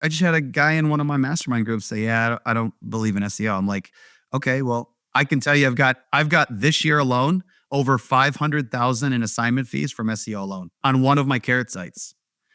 I just had a guy in one of my mastermind groups say, "Yeah, I don't believe in SEO." I'm like, "Okay, well, I can tell you, I've got this year alone over 500,000 in assignment fees from SEO alone on one of my Carrot sites.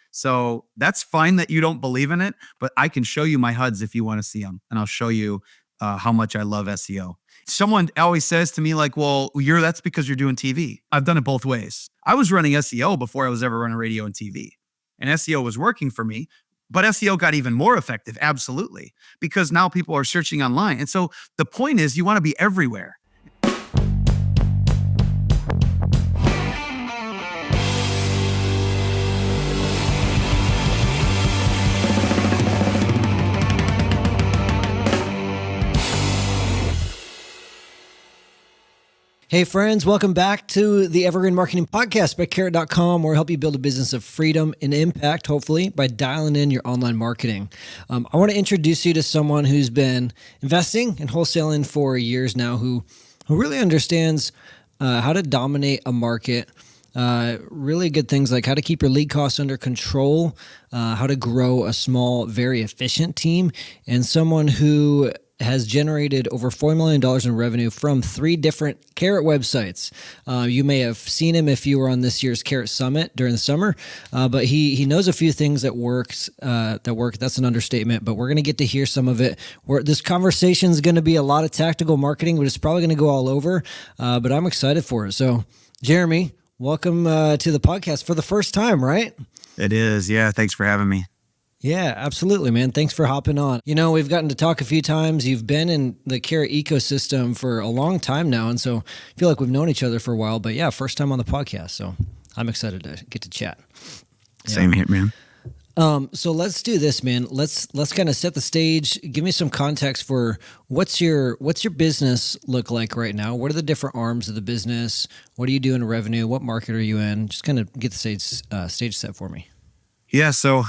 So that's fine that you don't believe in it, but I can show you my HUDs if you want to see them, and I'll show you how much I love SEO. Someone always says to me like, "Well, that's because you're doing TV." I've done it both ways. I was running SEO before I was ever running radio and TV, and SEO was working for me. But SEO got even more effective, absolutely, because now people are searching online. And so the point is, you want to be everywhere. Hey friends, welcome back to the Evergreen Marketing Podcast by Carrot.com, where we help you build a business of freedom and impact, hopefully, by dialing in your online marketing. I want to introduce you to someone who's been investing and wholesaling for years now, who really understands how to dominate a market, really good things like how to keep your lead costs under control, how to grow a small, very efficient team, and someone who has generated over $4 million in revenue from 3 different Carrot websites. You may have seen him if you were on this year's Carrot Summit during the summer, but he knows a few things that work. That's an understatement, but we're going to get to hear some of it. This conversation is going to be a lot of tactical marketing, but it's probably going to go all over, but I'm excited for it. So, Jeremy, welcome to the podcast for the first time, right? It is. Yeah. Thanks for having me. Yeah, absolutely, man. Thanks for hopping on. You know, we've gotten to talk a few times. You've been in the Carrot ecosystem for a long time now, and so I feel like we've known each other for a while. But yeah, first time on the podcast, so I'm excited to get to chat. Same here, man. So let's do this, man. Let's kind of set the stage. Give me some context for what's your business look like right now? What are the different arms of the business? What are you doing in revenue? What market are you in? Just kind of get the stage set for me. Yeah. So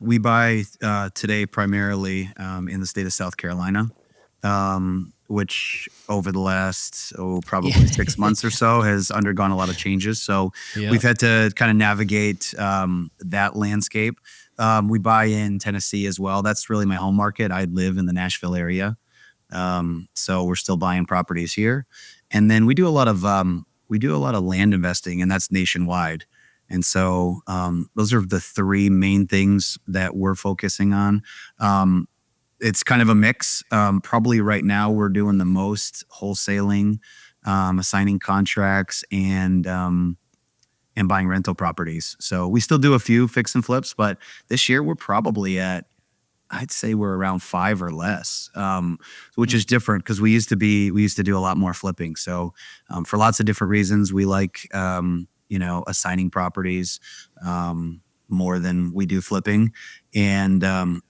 we buy today primarily in the state of South Carolina, which over the last probably 6 months or so has undergone a lot of changes. So we've had to kind of navigate that landscape. We buy in Tennessee as well. That's really my home market. I live in the Nashville area, so we're still buying properties here, and then we do a lot of land investing, and that's nationwide. And so those are the 3 main things that we're focusing on. It's kind of a mix. Probably right now we're doing the most wholesaling, assigning contracts, and buying rental properties. So we still do a few fix and flips, but this year we're probably I'd say we're around 5 or less, which is different because we used to do a lot more flipping. So for lots of different reasons, we like assigning properties more than we do flipping. And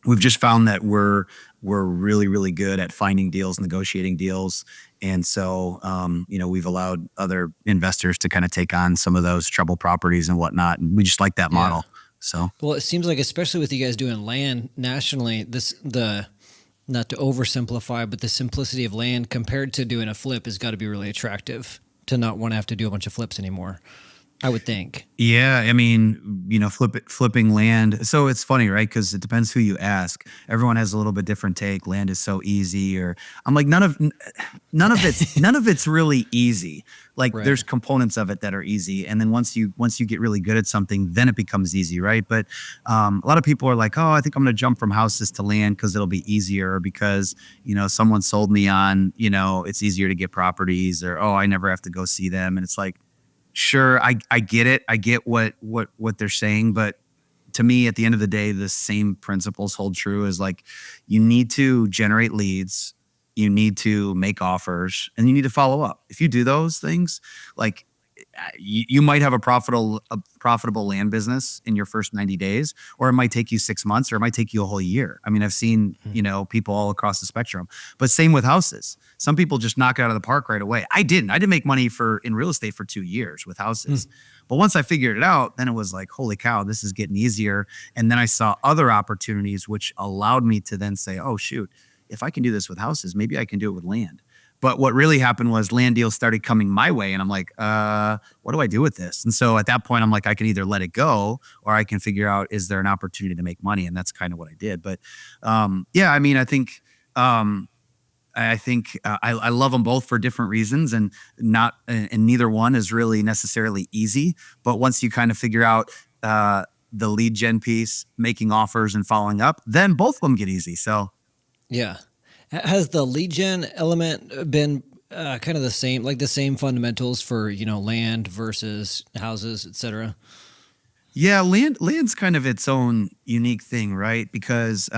we've just found that we're really, really good at finding deals, negotiating deals. And so, we've allowed other investors to kind of take on some of those trouble properties and whatnot. And we just like that model. So, well, it seems like, especially with you guys doing land nationally, not to oversimplify, but the simplicity of land compared to doing a flip has got to be really attractive to not want to have to do a bunch of flips anymore, I would think. Yeah, I mean, flipping land. So it's funny, right? Because it depends who you ask. Everyone has a little bit different take. Land is so easy, or I'm like, none of it's really easy. Like Right. There's components of it that are easy, and then once you get really good at something, then it becomes easy, right? But a lot of people are like, oh, I think I'm going to jump from houses to land because it'll be easier, or because someone sold me on it's easier to get properties, or I never have to go see them, and it's like. Sure, I get it. I get what they're saying, but to me, at the end of the day, the same principles hold true. Is like you need to generate leads, you need to make offers, and you need to follow up. If you do those things, like you might have a profitable land business in your first 90 days, or it might take you 6 months, or it might take you a whole year. I mean, I've seen, people all across the spectrum, but same with houses. Some people just knock it out of the park right away. I didn't make money in real estate for 2 years with houses. But once I figured it out, then it was like, holy cow, this is getting easier. And then I saw other opportunities, which allowed me to then say, oh shoot, if I can do this with houses, maybe I can do it with land. But what really happened was land deals started coming my way, and I'm like, what do I do with this? And so at that point, I'm like, I can either let it go, or I can figure out, is there an opportunity to make money? And that's kind of what I did. But yeah, I mean, I love them both for different reasons, and neither one is really necessarily easy. But once you kind of figure out the lead gen piece, making offers and following up, then both of them get easy. So Yeah. Has the lead gen element been kind of the same, like the same fundamentals for, land versus houses, et cetera? yeah, land's kind of its own unique thing, right? Because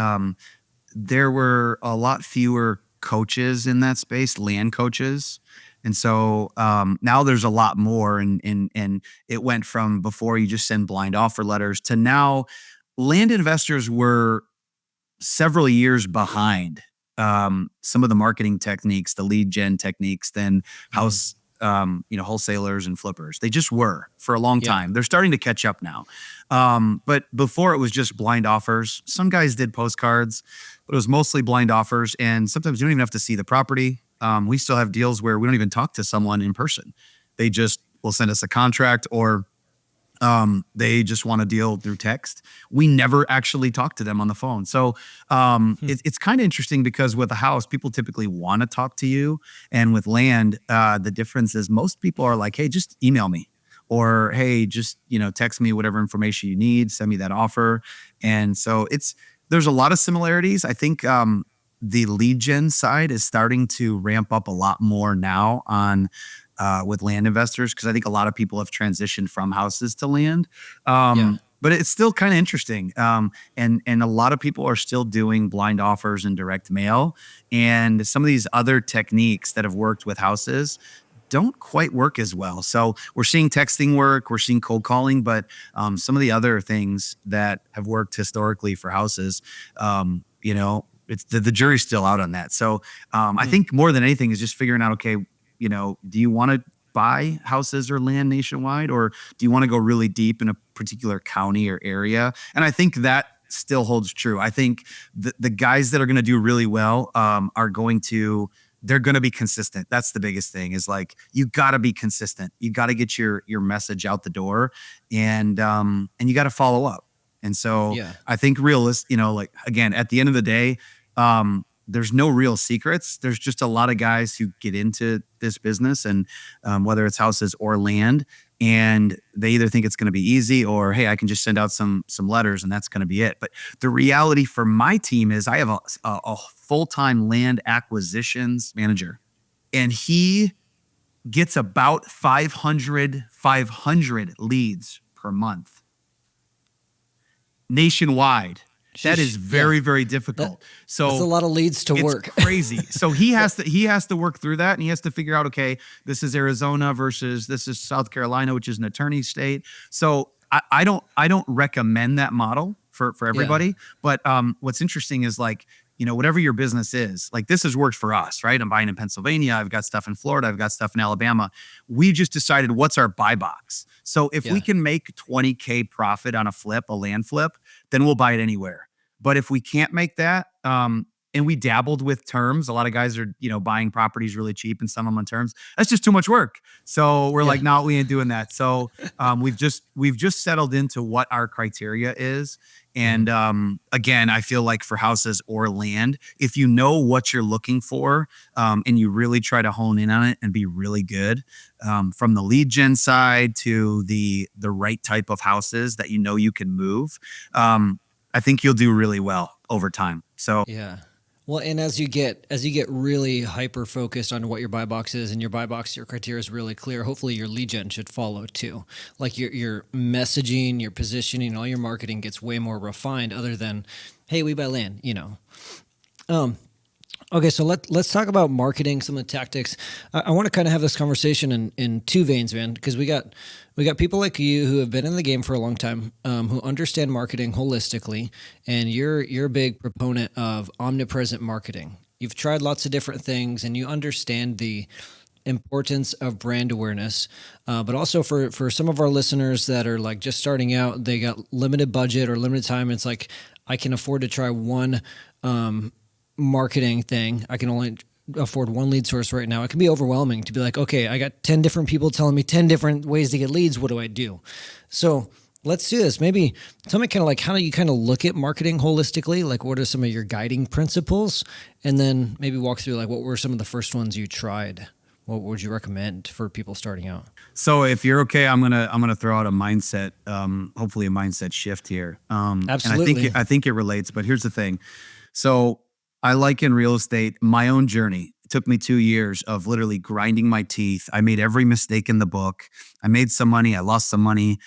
there were a lot fewer coaches in that space, land coaches. And so now there's a lot more, and it went from before you just send blind offer letters to now land investors were several years behind some of the marketing techniques, the lead gen techniques, than house wholesalers and flippers. They just were for a long time. They're starting to catch up now. But before it was just blind offers. Some guys did postcards, but it was mostly blind offers. And sometimes you don't even have to see the property. We still have deals where we don't even talk to someone in person. They just will send us a contract, or they just want a deal through text. We never actually talk to them on the phone. So it's kind of interesting, because with a house, people typically want to talk to you. And with land, the difference is most people are like, hey, just email me, or, hey, just, text me whatever information you need, send me that offer. And so there's a lot of similarities. I think the lead gen side is starting to ramp up a lot more now on with land investors, because I think a lot of people have transitioned from houses to land. But it's still kind of interesting. And a lot of people are still doing blind offers and direct mail. And some of these other techniques that have worked with houses don't quite work as well. So we're seeing texting work, we're seeing cold calling, but some of the other things that have worked historically for houses, it's the jury's still out on that. So I think more than anything is just figuring out, okay, do you want to buy houses or land nationwide, or do you want to go really deep in a particular county or area? And I think that still holds true. I think the guys that are going to do really well they're going to be consistent. That's the biggest thing, is like, you got to be consistent. You got to get your message out the door, and you got to follow up. And so I think again, at the end of the day, there's no real secrets. There's just a lot of guys who get into this business, and whether it's houses or land, and they either think it's going to be easy, or, hey, I can just send out some letters and that's going to be it. But the reality for my team is I have a full-time land acquisitions manager, and he gets about 500 leads per month nationwide. That is very, very difficult. So that's a lot of leads to work. Crazy. So he has to work through that, and he has to figure out, okay, this is Arizona versus this is South Carolina, which is an attorney state. So I don't recommend that model for everybody. But what's interesting is, like, whatever your business is, like, this has worked for us, right? I'm buying in Pennsylvania. I've got stuff in Florida. I've got stuff in Alabama. We just decided, what's our buy box? So if we can make $20K profit on a land flip, then we'll buy it anywhere. But if we can't make that, and we dabbled with terms, a lot of guys are, buying properties really cheap and some of them on terms. That's just too much work. So we're like, no, we ain't doing that. So we've just settled into what our criteria is. And again, I feel like for houses or land, if you know what you're looking for, and you really try to hone in on it and be really good, from the lead gen side to the right type of houses that you can move, I think you'll do really well over time. So well, and as you get really hyper focused on what your buy box is, and your criteria is really clear, hopefully your lead gen should follow too. Like your messaging, your positioning, all your marketing gets way more refined, other than, hey, we buy land, Okay, so let's talk about marketing, some of the tactics. I want to kind of have this conversation in two veins, man, because we got people like you who have been in the game for a long time, who understand marketing holistically, and you're a big proponent of omnipresent marketing. You've tried lots of different things, and you understand the importance of brand awareness, but also for some of our listeners that are like just starting out, they got limited budget or limited time. It's like, I can afford to try one marketing thing. I can only afford one lead source right now, it can be overwhelming to be like, okay, I got 10 different people telling me 10 different ways to get leads. What do I do? So let's do this. Maybe tell me kind of like, how do you kind of look at marketing holistically? Like, what are some of your guiding principles? And then maybe walk through like, what were some of the first ones you tried? What would you recommend for people starting out? So if you're okay, I'm gonna throw out a mindset, hopefully a mindset shift here. Absolutely. And I think it relates, but here's the thing. So I liken real estate, my own journey. It took me 2 years of literally grinding my teeth. I made every mistake in the book. I made some money. I lost some money.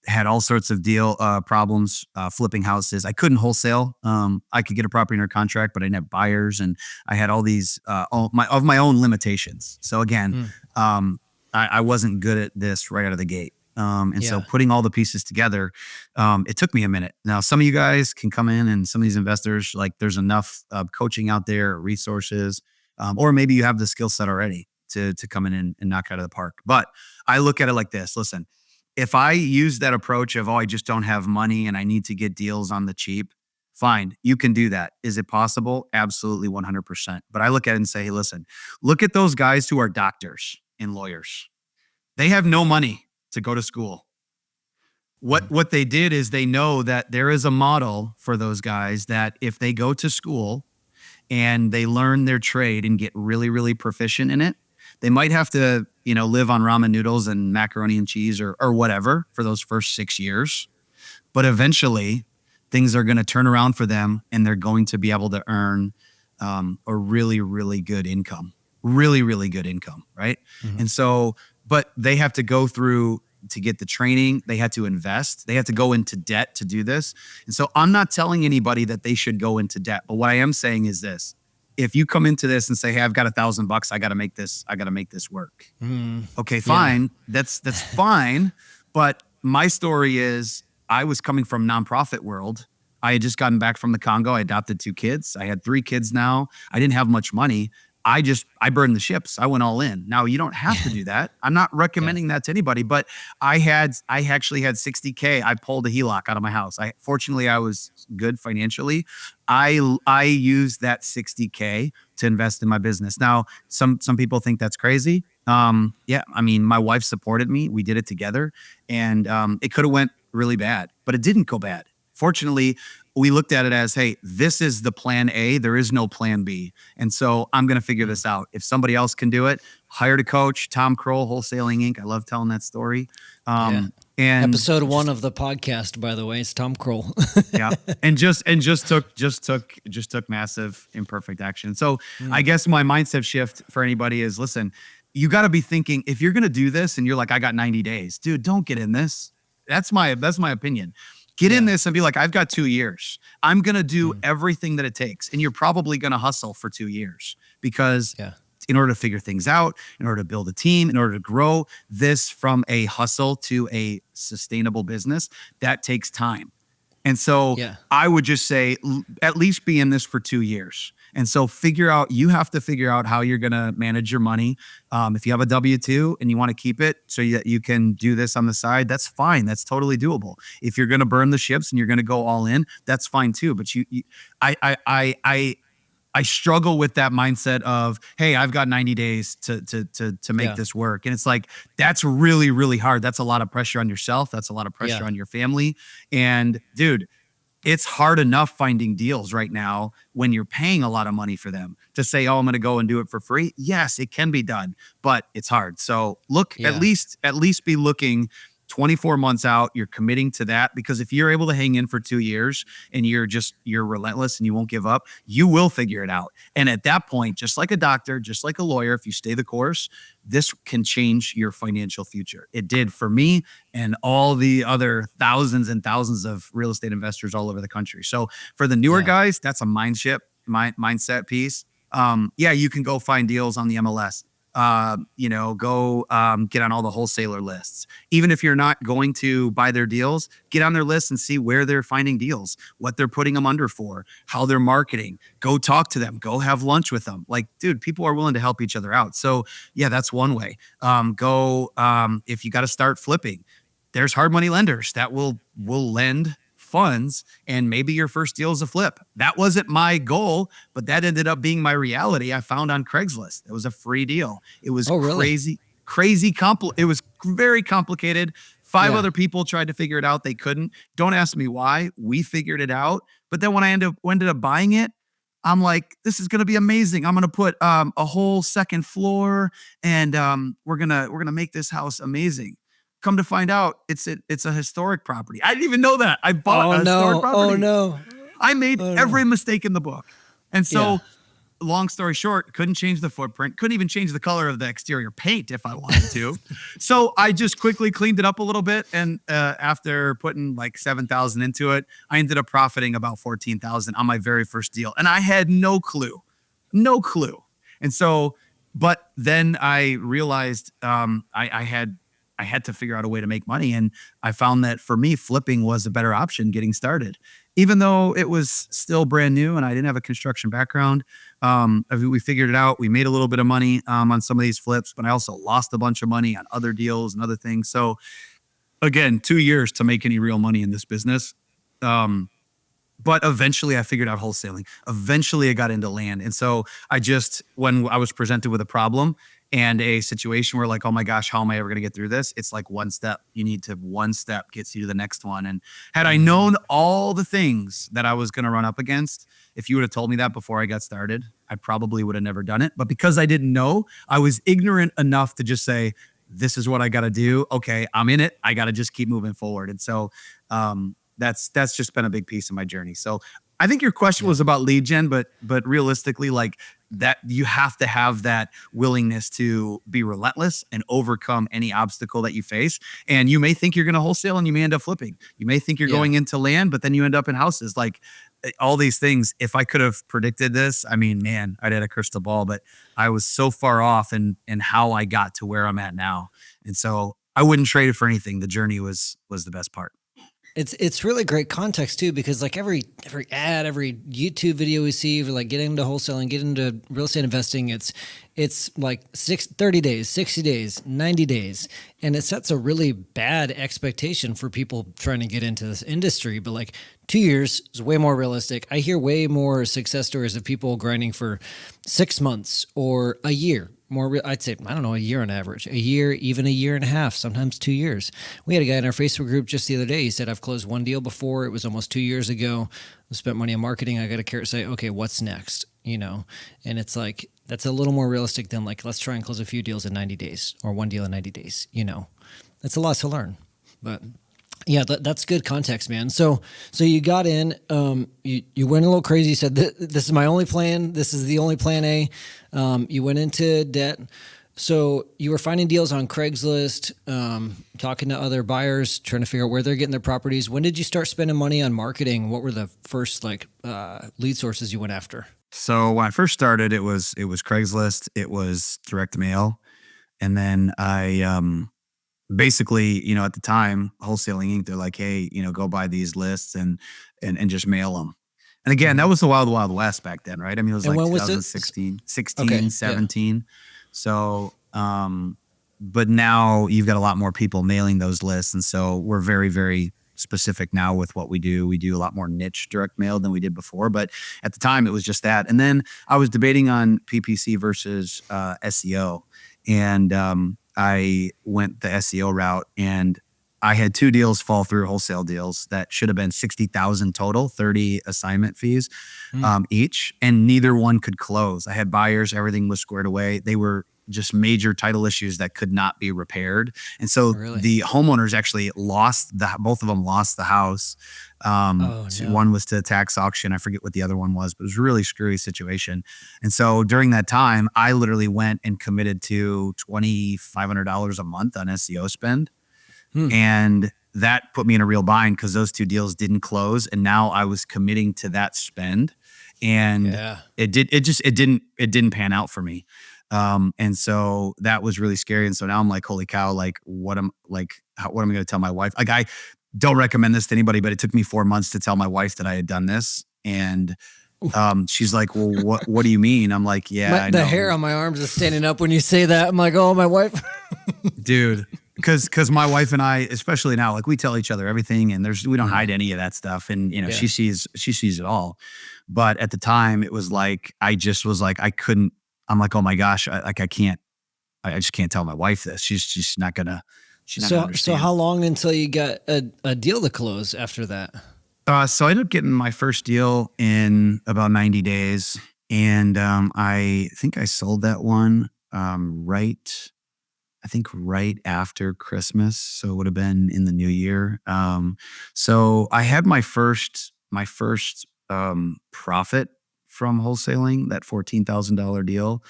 Had all sorts of deal problems flipping houses. I couldn't wholesale. I could get a property under contract, but I didn't have buyers, and I had all these of my own limitations. So again, I wasn't good at this right out of the gate. So putting all the pieces together, it took me a minute. Now, some of you guys can come in, and some of these investors, like there's enough coaching out there, resources, or maybe you have the skill set already to come in and knock out of the park. But I look at it like this. Listen, if I use that approach of, oh, I just don't have money and I need to get deals on the cheap, fine, you can do that. Is it possible? Absolutely 100%. But I look at it and say, hey, listen, look at those guys who are doctors and lawyers. They have no money to go to school. What they did is they know that there is a model for those guys that if they go to school and they learn their trade and get really, really proficient in it, they might have to, live on ramen noodles and macaroni and cheese or whatever for those first 6 years. But eventually things are going to turn around for them, and they're going to be able to earn a really, really good income, really, really good income. Right. Mm-hmm. And so, but they have to go through to get the training. They had to invest. They had to go into debt to do this. And so I'm not telling anybody that they should go into debt. But what I am saying is this: if you come into this and say, hey, I've got $1,000, I got to make this work. Okay, fine. Yeah. That's fine. But my story is, I was coming from nonprofit world. I had just gotten back from the Congo. I adopted 2 kids. I had 3 kids now. I didn't have much money. I burned the ships. I went all in. Now, you don't have to do that. I'm not recommending that to anybody, but I actually had $60K. I pulled a HELOC out of my house. Fortunately, I was good financially. I used that $60K to invest in my business. Now, some people think that's crazy. My wife supported me. We did it together, and it could have went really bad, but it didn't go bad. Fortunately, we looked at it as, hey, this is the plan A. There is no plan B. And so I'm going to figure this out. If somebody else can do it, hired a coach, Tom Kroll, Wholesaling Inc. I love telling that story. And episode 1 of the podcast, by the way, is Tom Kroll. Yeah. And just took massive imperfect action. So I guess my mindset shift for anybody is, listen, you got to be thinking, if you're going to do this and you're like, I got 90 days, dude, don't get in this. That's my opinion. Get in this and be like, I've got 2 years. I'm going to do everything that it takes. And you're probably going to hustle for 2 years because in order to figure things out, in order to build a team, in order to grow this from a hustle to a sustainable business, that takes time. And so I would just say, at least be in this for 2 years. And so you have to figure out how you're going to manage your money. If you have a W-2 and you want to keep it so that you can do this on the side, that's fine. That's totally doable. If you're going to burn the ships and you're going to go all in, that's fine too. But I struggle with that mindset of, hey, I've got 90 days to make this work. And it's like, that's really, really hard. That's a lot of pressure on yourself. That's a lot of pressure on your family. And dude, it's hard enough finding deals right now when you're paying a lot of money for them. To say, oh, I'm going to go and do it for free. Yes, it can be done, but it's hard. So look, at least be looking 24 months out. You're committing to that, because if you're able to hang in for 2 years and you're relentless and you won't give up, you will figure it out. And at that point, just like a doctor, just like a lawyer, if you stay the course, this can change your financial future. It did for me and all the other thousands and thousands of real estate investors all over the country. So for the newer guys, that's a mindset piece. You can go find deals on the MLS. Go get on all the wholesaler lists. Even if you're not going to buy their deals, get on their list and see where they're finding deals, what they're putting them under for, how they're marketing. Go talk to them, go have lunch with them. Like, dude, people are willing to help each other out. So that's one way. If you got to start flipping, there's hard money lenders that will lend funds and maybe your first deal is a flip. That wasn't my goal, but that ended up being my reality. I found on Craigslist. It was a free deal. It was Oh, really? it was very complicated. Five Yeah. other people tried to figure it out. They couldn't. Don't ask me why. We figured it out. But then when I ended up buying it, I'm like, this is gonna be amazing. I'm gonna put a whole second floor, and we're gonna make this house amazing. Come to find out, it's a historic property. I didn't even know that. I bought Oh a historic no. property. Oh no. I made Oh, no. every mistake in the book. And so, Yeah. long story short, couldn't change the footprint, couldn't even change the color of the exterior paint if I wanted to. So I just quickly cleaned it up a little bit. And after putting like 7,000 into it, I ended up profiting about 14,000 on my very first deal. And I had no clue. And so, but then I realized I had to figure out a way to make money. And I found that for me, flipping was a better option getting started. Even though it was still brand new and I didn't have a construction background, we figured it out. We made a little bit of money on some of these flips, but I also lost a bunch of money on other deals and other things. So again, 2 years to make any real money in this business. But eventually I figured out wholesaling. Eventually I got into land. And so when I was presented with a problem and a situation where like, oh my gosh, how am I ever going to get through this? It's like one step. One step gets you to the next one. And had I known all the things that I was going to run up against, if you would have told me that before I got started, I probably would have never done it. But because I didn't know, I was ignorant enough to just say, this is what I got to do. Okay, I'm in it. I got to just keep moving forward. And so, that's just been a big piece of my journey. So I think your question was about lead gen, but realistically, like that, you have to have that willingness to be relentless and overcome any obstacle that you face. And you may think you're going to wholesale and you may end up flipping. You may think you're going into land, but then you end up in houses. Like all these things, if I could have predicted this, I mean, man, I'd had a crystal ball, but I was so far off in how I got to where I'm at now. And so I wouldn't trade it for anything. The journey was the best part. It's really great context too, because like every ad, every YouTube video we see for like getting into wholesaling, getting into real estate investing, it's like 30 days, 60 days, 90 days. And it sets a really bad expectation for people trying to get into this industry. But like 2 years is way more realistic. I hear way more success stories of people grinding for 6 months or a year. I'd say, I don't know, a year on average, a year, even a year and a half, sometimes 2 years. We had a guy in our Facebook group just the other day. He said, I've closed one deal before. It was almost 2 years ago. I spent money on marketing. I got a carrot, say, okay, what's next? And it's like, that's a little more realistic than like, let's try and close a few deals in 90 days or one deal in 90 days. That's a lot to learn, but yeah, that's good context, man. So you got in, you went a little crazy. You said, this is my only plan. This is the only plan A. You went into debt. So you were finding deals on Craigslist, talking to other buyers, trying to figure out where they're getting their properties. When did you start spending money on marketing? What were the first lead sources you went after? So when I first started, it was Craigslist, it was direct mail. And then I, basically, at the time, Wholesaling Inc., they're like, hey, go buy these lists and just mail them. And again, that was the wild, wild west back then, right? I mean, it was And like when was 2016, 16, Okay, yeah. 17. So, but now you've got a lot more people mailing those lists. And so we're very, very specific now with what we do. We do a lot more niche direct mail than we did before. But at the time, it was just that. And then I was debating on PPC versus SEO. And I went the SEO route, and I had 2 deals fall through, wholesale deals that should have been 60,000 total, 30 assignment fees each, and neither one could close. I had buyers, everything was squared away. They were just major title issues that could not be repaired. And so Really? the homeowners actually both of them lost the house. No. One was to a tax auction. I forget what the other one was, but it was a really screwy situation. And so during that time, I literally went and committed to $2,500 a month on SEO spend. And that put me in a real bind because those 2 deals didn't close. And now I was committing to that spend, and it didn't pan out for me. And so that was really scary. And so now I'm like, holy cow, like what am I going to tell my wife? Like, I don't recommend this to anybody, but it took me 4 months to tell my wife that I had done this. And she's like, well, what do you mean? I'm like, yeah, I know. The hair on my arms is standing up when you say that. I'm like, oh, my wife. Dude, because my wife and I, especially now, like we tell each other everything, and we don't hide Mhm. any of that stuff, and Yeah. she sees it all. But at the time, it was like I just was like I couldn't. I'm like, oh my gosh, I can't. I just can't tell my wife this. She's not gonna. She's not gonna So understand. how long until you got a deal to close after that? So I ended up getting my first deal in about 90 days, and I think I sold that one right. I think right after Christmas, so it would have been in the new year. So I had my first profit from wholesaling that $14,000 deal.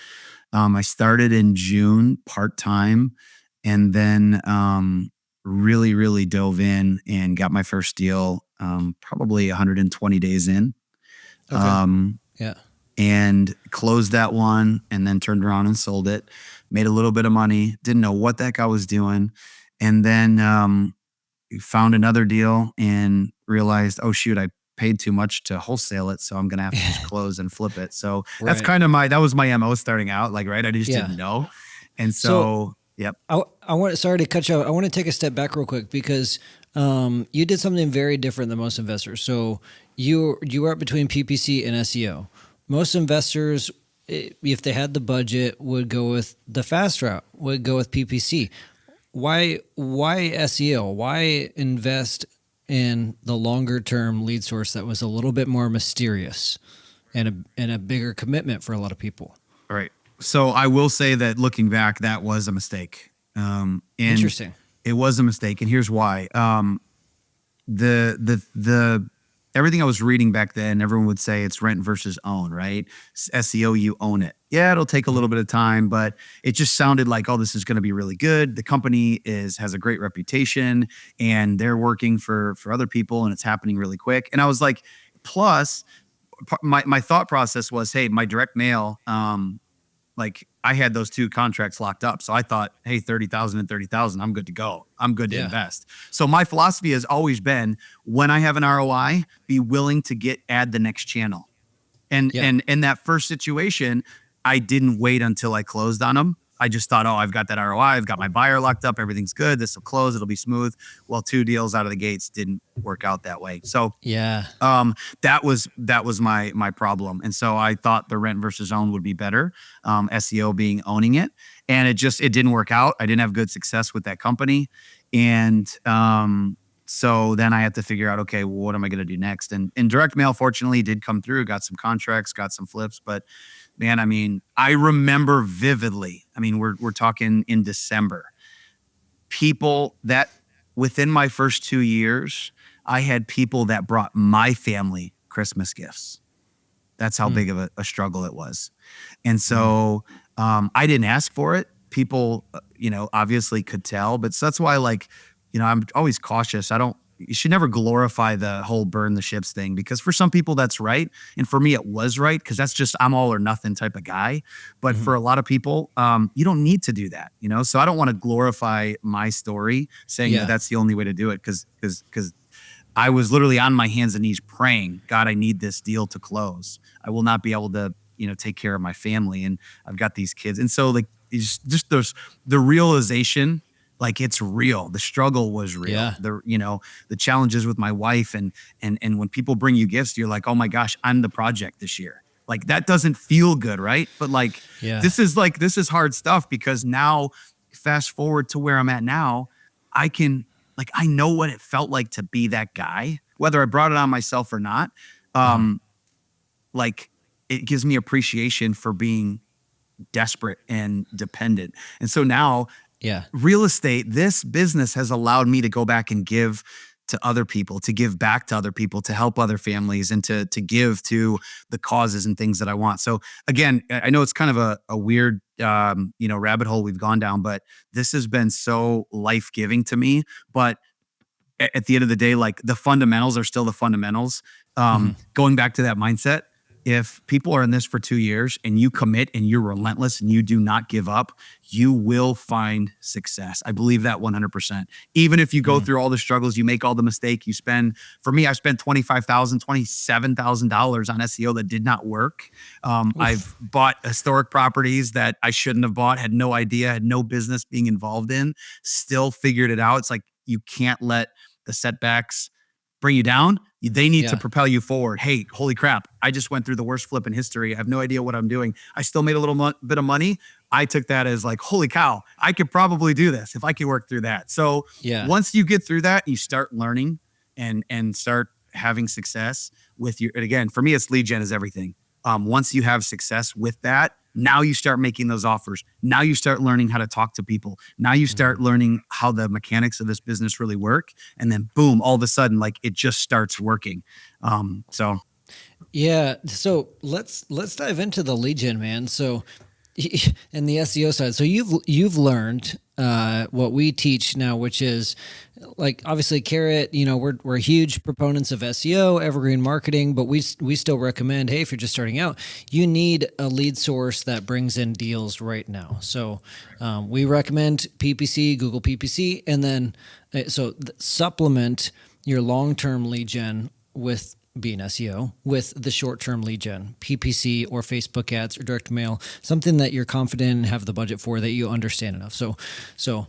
I started in June part time, and then really really dove in and got my first deal probably 120 days in. Okay. Um, Yeah. and closed that one and then turned around and sold it. Made a little bit of money, didn't know what the heck I was doing. And then found another deal and realized, oh, shoot, I paid too much to wholesale it. So I'm going to have to just close and flip it. So that's Right. kind of that was my MO starting out. Like, right. I just Yeah. didn't know. And So so, yep. I want, sorry to cut you off. I want to take a step back real quick because you did something very different than most investors. So you were up between PPC and SEO. Most investors, if they had the budget, would go with the fast route, would go with PPC. Why SEO? Why invest in the longer term lead source that was a little bit more mysterious and a bigger commitment for a lot of people? All right. So I will say that looking back, that was a mistake. And Interesting. it was a mistake. And here's why. The everything I was reading back then, everyone would say it's rent versus own, right? SEO, you own it. Yeah, it'll take a little bit of time, but it just sounded like, oh, this is going to be really good. The company has a great reputation, and they're working for other people, and it's happening really quick. And I was like, plus, my thought process was, hey, my direct mail, like I had those two contracts locked up. So I thought, hey, 30,000 and 30,000, I'm good to go. I'm good to Yeah. invest. So my philosophy has always been when I have an ROI, be willing to add the next channel. And Yeah. and in that first situation, I didn't wait until I closed on them. I just thought, oh, I've got that ROI, I've got my buyer locked up, everything's good. This will close, it'll be smooth. Well, two deals out of the gates didn't work out that way. So Yeah. that was my problem, and so I thought the rent versus own would be better. SEO being owning it, and it didn't work out. I didn't have good success with that company, and so then I had to figure out, okay, well, what am I going to do next? And direct mail, fortunately, did come through. Got some contracts, got some flips, but man, I mean, I remember vividly. I mean, we're talking in December. People that within my first 2 years, I had people that brought my family Christmas gifts. That's how big of a struggle it was. And so I didn't ask for it. People, obviously could tell, but so that's why, like, I'm always cautious. You should never glorify the whole burn the ships thing, because for some people that's right. And for me, it was right, because that's just, I'm all or nothing type of guy. But for a lot of people, you don't need to do that, So I don't want to glorify my story saying Yeah. that that's the only way to do it, because I was literally on my hands and knees praying, God, I need this deal to close. I will not be able to, take care of my family, and I've got these kids. And so, like, it's just the realization, like, it's real. The struggle was real. Yeah. The challenges with my wife, and when people bring you gifts, you're like, oh my gosh, I'm the project this year. Like, that doesn't feel good, right? But like, Yeah. this is hard stuff, because now, fast forward to where I'm at now, I know what it felt like to be that guy, whether I brought it on myself or not. Like, it gives me appreciation for being desperate and dependent. And so now, Yeah. real estate, this business has allowed me to go back and give to other people, to give back to other people, to help other families, and to give to the causes and things that I want. So again, I know it's kind of a weird, rabbit hole we've gone down, but this has been so life-giving to me. But at the end of the day, like, the fundamentals are still the fundamentals. Going back to that mindset, if people are in this for 2 years and you commit and you're relentless and you do not give up, you will find success. I believe that 100%. Even if you go through all the struggles, you make all the mistake, you spend, for me, I spent $25,000, $27,000 on SEO that did not work. I've bought historic properties that I shouldn't have bought, had no idea, had no business being involved in, still figured it out. It's like, you can't let the setbacks bring you down. They need to propel you forward. Hey, holy crap, I just went through the worst flip in history. I have no idea what I'm doing. I still made a little bit of money. I took that as like, holy cow, I could probably do this if I could work through that. So once you get through that, you start learning and start having success with your, and again, for me, it's lead gen is everything. Once you have success with that, now you start making those offers. Now you start learning how to talk to people. Now you start learning how the mechanics of this business really work. And then boom, all of a sudden, like it just starts working. Yeah. So let's dive into the lead gen, man. So and the SEO side. So you've learned what we teach now, which is like obviously Carrot, we're huge proponents of SEO, evergreen marketing, but we still recommend, hey, if you're just starting out, you need a lead source that brings in deals right now. So we recommend PPC, Google PPC, and then supplement your long-term lead gen with being SEO with the short-term lead gen, PPC or Facebook ads or direct mail, something that you're confident and have the budget for, that you understand enough. So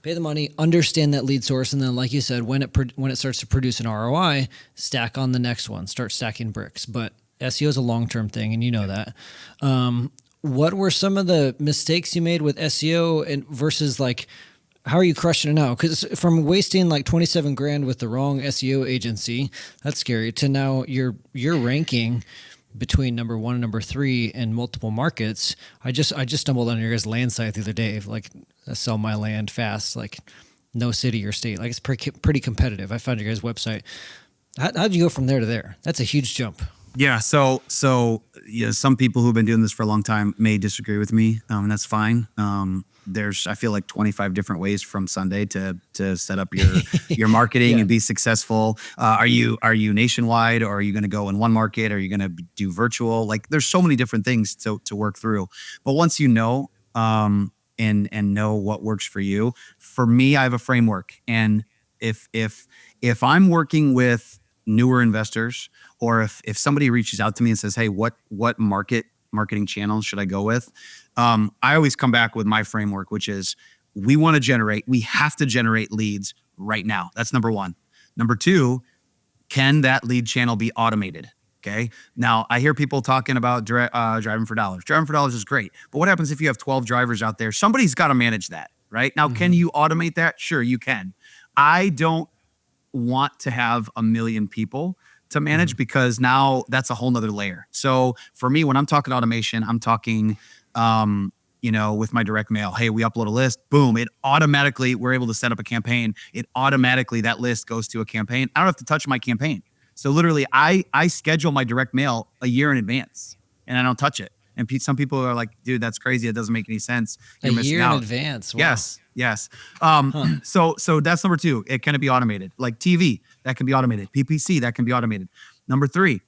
pay the money, understand that lead source, and then, like you said, when it starts to produce an ROI, stack on the next one, start stacking bricks. But SEO is a long-term thing, and you know that. What were some of the mistakes you made with SEO and versus like, how are you crushing it now? Because from wasting like 27 grand with the wrong SEO agency, that's scary, to now you're ranking between number 1 and number 3 in multiple markets. I just stumbled on your guys' land site the other day, like sell my land fast, like no city or state. Like it's pretty competitive. I found your guys' website. How'd you go from there to there? That's a huge jump. Yeah. So some people who've been doing this for a long time may disagree with me, and that's fine. There's, I feel like 25 different ways from Sunday to set up your marketing and be successful. Are you nationwide, or are you going to go in one market? Are you going to do virtual? Like there's so many different things to work through. But once you know, and know what works for you, for me, I have a framework. And if I'm working with newer investors, or if somebody reaches out to me and says, hey, what marketing channels should I go with? I always come back with my framework, which is we have to generate leads right now. That's number 1. Number 2, can that lead channel be automated? Okay. Now I hear people talking about driving for dollars. Driving for dollars is great, but what happens if you have 12 drivers out there? Somebody's got to manage that, right? Now, can you automate that? Sure, you can. I don't want to have 1 million people to manage, because now that's a whole nother layer. So for me, when I'm talking automation, I'm talking, with my direct mail, hey, we upload a list, boom, it automatically, we're able to set up a campaign. It automatically, that list goes to a campaign. I don't have to touch my campaign. So literally I schedule my direct mail a year in advance and I don't touch it. And some people are like, dude, that's crazy. It doesn't make any sense. You're missing out. A year in advance. Wow. Yes. So that's number 2. It can be automated. Like TV, that can be automated. PPC, that can be automated. Number 3,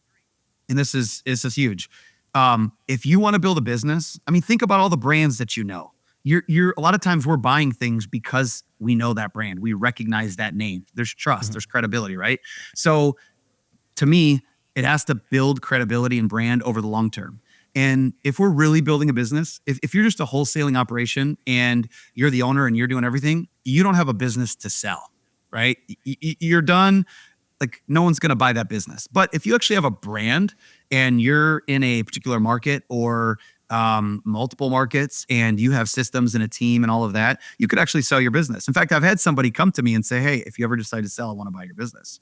and this is huge. If you want to build a business, I mean, think about all the brands that you know. You're a lot of times we're buying things because we know that brand. We recognize that name. There's trust, there's credibility, right? So to me, it has to build credibility and brand over the long term. And if we're really building a business, if you're just a wholesaling operation and you're the owner and you're doing everything, you don't have a business to sell, right? You're done. Like no one's going to buy that business. But if you actually have a brand and you're in a particular market or multiple markets and you have systems and a team and all of that, you could actually sell your business. In fact, I've had somebody come to me and say, hey, if you ever decide to sell, I want to buy your business.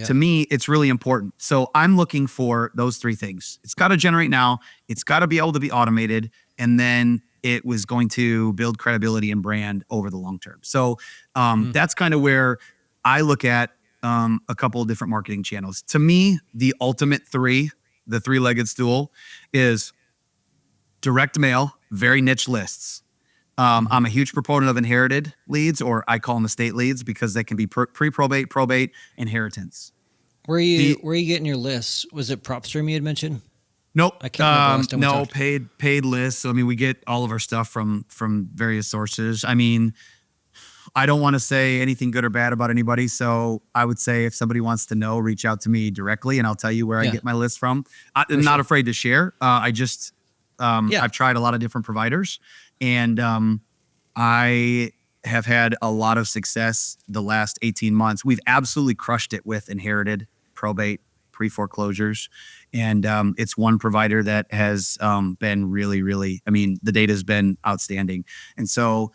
To me, it's really important. So I'm looking for those 3 things. It's got to generate now. It's got to be able to be automated. And then it was going to build credibility and brand over the long term. So that's kind of where I look at a couple of different marketing channels. To me, the ultimate 3, the 3-legged stool, is direct mail, very niche lists. I'm a huge proponent of inherited leads, or I call them estate leads, because they can be pre-probate, probate, inheritance. The Where are you getting your lists? Was it PropStream you had mentioned? Nope. I can't remember last time we No, talked. paid lists. So, I mean, we get all of our stuff from various sources. I mean, I don't want to say anything good or bad about anybody. So I would say if somebody wants to know, reach out to me directly and I'll tell you where I Yeah, get my list from. for I'm not sure. afraid to share. I just, Yeah. I've tried a lot of different providers and I have had a lot of success the last 18 months. We've absolutely crushed it with inherited, probate, pre foreclosures. And it's one provider that has been really, really, I mean, the data has been outstanding. And so,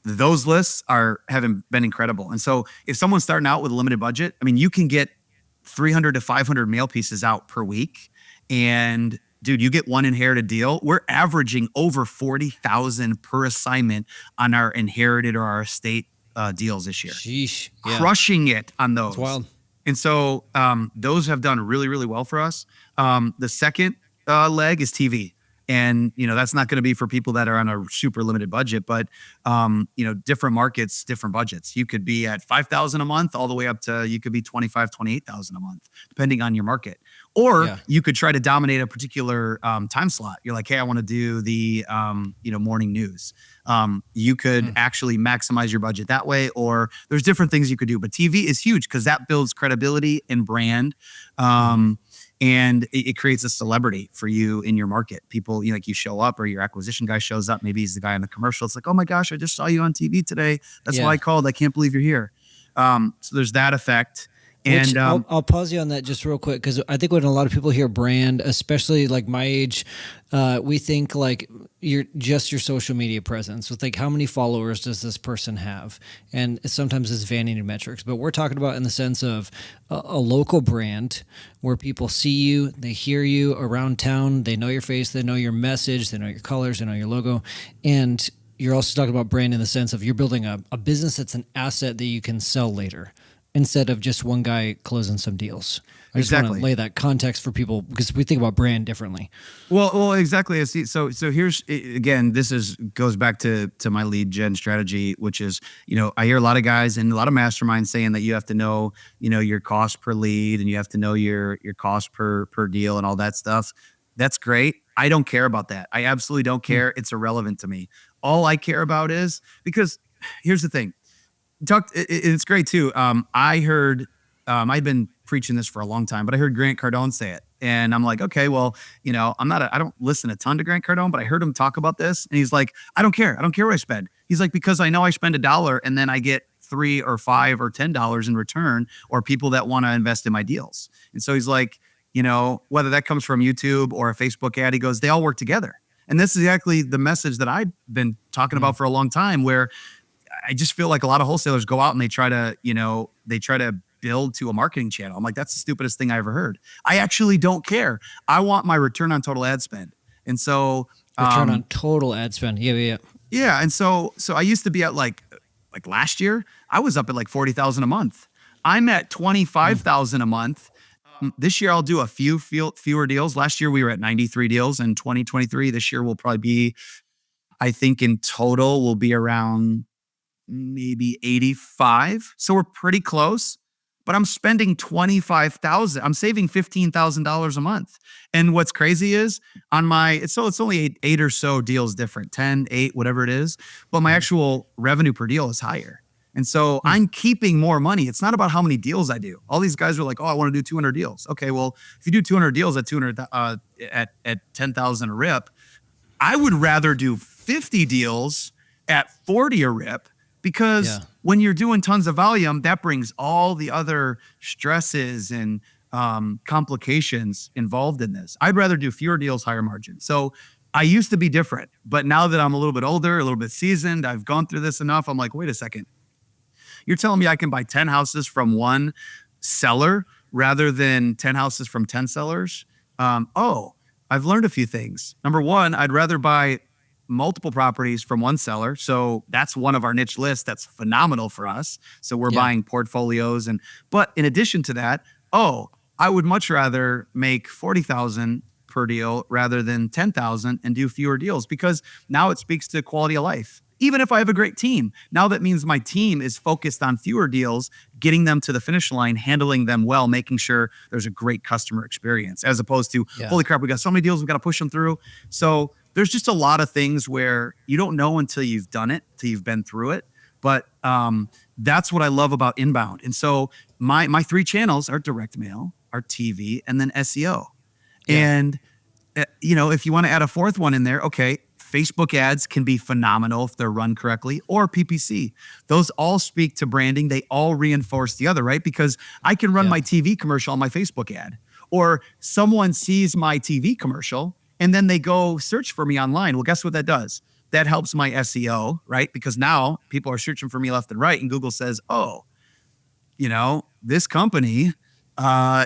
those lists haven't been incredible. And so if someone's starting out with a limited budget, I mean, you can get 300 to 500 mail pieces out per week. And dude, you get one inherited deal. We're averaging over 40,000 per assignment on our inherited or our estate deals this year, Sheesh. Yeah. crushing it on It's those. wild. And so those have done really, really well for us. The second leg is TV. And, that's not going to be for people that are on a super limited budget, but, different markets, different budgets. You could be at 5,000 a month all the way up to, you could be 25, 28,000 a month, depending on your market. Or Yeah. you could try to dominate a particular time slot. You're like, hey, I want to do the, morning news. You could actually maximize your budget that way, or there's different things you could do. But TV is huge because that builds credibility and brand. And it creates a celebrity for you in your market. People, like you show up or your acquisition guy shows up. Maybe he's the guy on the commercial. It's like, oh my gosh, I just saw you on TV today. That's Yeah. why I called. I can't believe you're here. So there's that effect. And Which I'll pause you on that just real quick because I think when a lot of people hear brand, especially like my age, we think like your social media presence. So think how many followers does this person have, and sometimes it's vanity metrics. But we're talking about in the sense of a local brand where people see you, they hear you around town, they know your face, they know your message, they know your colors, they know your logo, and you're also talking about brand in the sense of you're building a business that's an asset that you can sell later, instead of just one guy closing some deals. I just want Exactly. to lay that context for people because we think about brand differently. Well, exactly. So here's again. Goes back to my lead gen strategy, which is I hear a lot of guys and a lot of masterminds saying that you have to know your cost per lead and you have to know your cost per deal and all that stuff. That's great. I don't care about that. I absolutely don't care. It's irrelevant to me. All I care about is because here's the thing. It's great too. I heard, I've been preaching this for a long time, but I heard Grant Cardone say it. And I'm like, okay, well, I don't listen a ton to Grant Cardone, but I heard him talk about this. And he's like, I don't care. I don't care what I spend. He's like, because I know I spend $1 and then I get $3 or $5 or $10 in return, or people that want to invest in my deals. And so he's like, whether that comes from YouTube or a Facebook ad, he goes, they all work together. And this is exactly the message that I've been talking about for a long time, where I just feel like a lot of wholesalers go out and they try to build to a marketing channel. I'm like, that's the stupidest thing I ever heard. I actually don't care. I want my return on total ad spend. And so Return on total ad spend. Yeah. yeah. And so I used to be at like last year, I was up at like 40,000 a month. I'm at 25,000 a month. This year I'll do a fewer deals. Last year we were at 93 deals in 2023. This year will probably be, I think in total will be around maybe 85. So we're pretty close, but I'm spending 25,000. I'm saving $15,000 a month. And what's crazy is it's only eight or so deals different, 10, 8, whatever it is. But my actual revenue per deal is higher. And so I'm keeping more money. It's not about how many deals I do. All these guys are like, oh, I want to do 200 deals. Okay, well, if you do 200 deals at 200 at 10,000 a rip, I would rather do 50 deals at 40 a rip, because when you're doing tons of volume, that brings all the other stresses and complications involved in this. I'd rather do fewer deals, higher margin. So I used to be different, but now that I'm a little bit older, a little bit seasoned, I've gone through this enough. I'm like, wait a second. You're telling me I can buy 10 houses from one seller rather than 10 houses from 10 sellers? I've learned a few things. Number one, I'd rather buy multiple properties from one seller. So that's one of our niche lists. That's phenomenal for us. So we're buying portfolios. But in addition to that, I would much rather make 40,000 per deal rather than 10,000 and do fewer deals, because now it speaks to quality of life. even if I have a great team. Now that means my team is focused on fewer deals, getting them to the finish line, handling them well, making sure there's a great customer experience, as opposed to, Yeah. holy crap, we got so many deals, we got to push them through. So there's just a lot of things where you don't know until you've done it, till you've been through it. But that's what I love about inbound. And so my 3 channels are direct mail, our TV, and then SEO. Yeah. And if you want to add a 4th one in there, okay, Facebook ads can be phenomenal if they're run correctly, or PPC. Those all speak to branding. They all reinforce the other, right? Because I can run my TV commercial on my Facebook ad, or someone sees my TV commercial and then they go search for me online. Well, guess what that does? That helps my SEO, right? Because now people are searching for me left and right, and Google says, oh, this company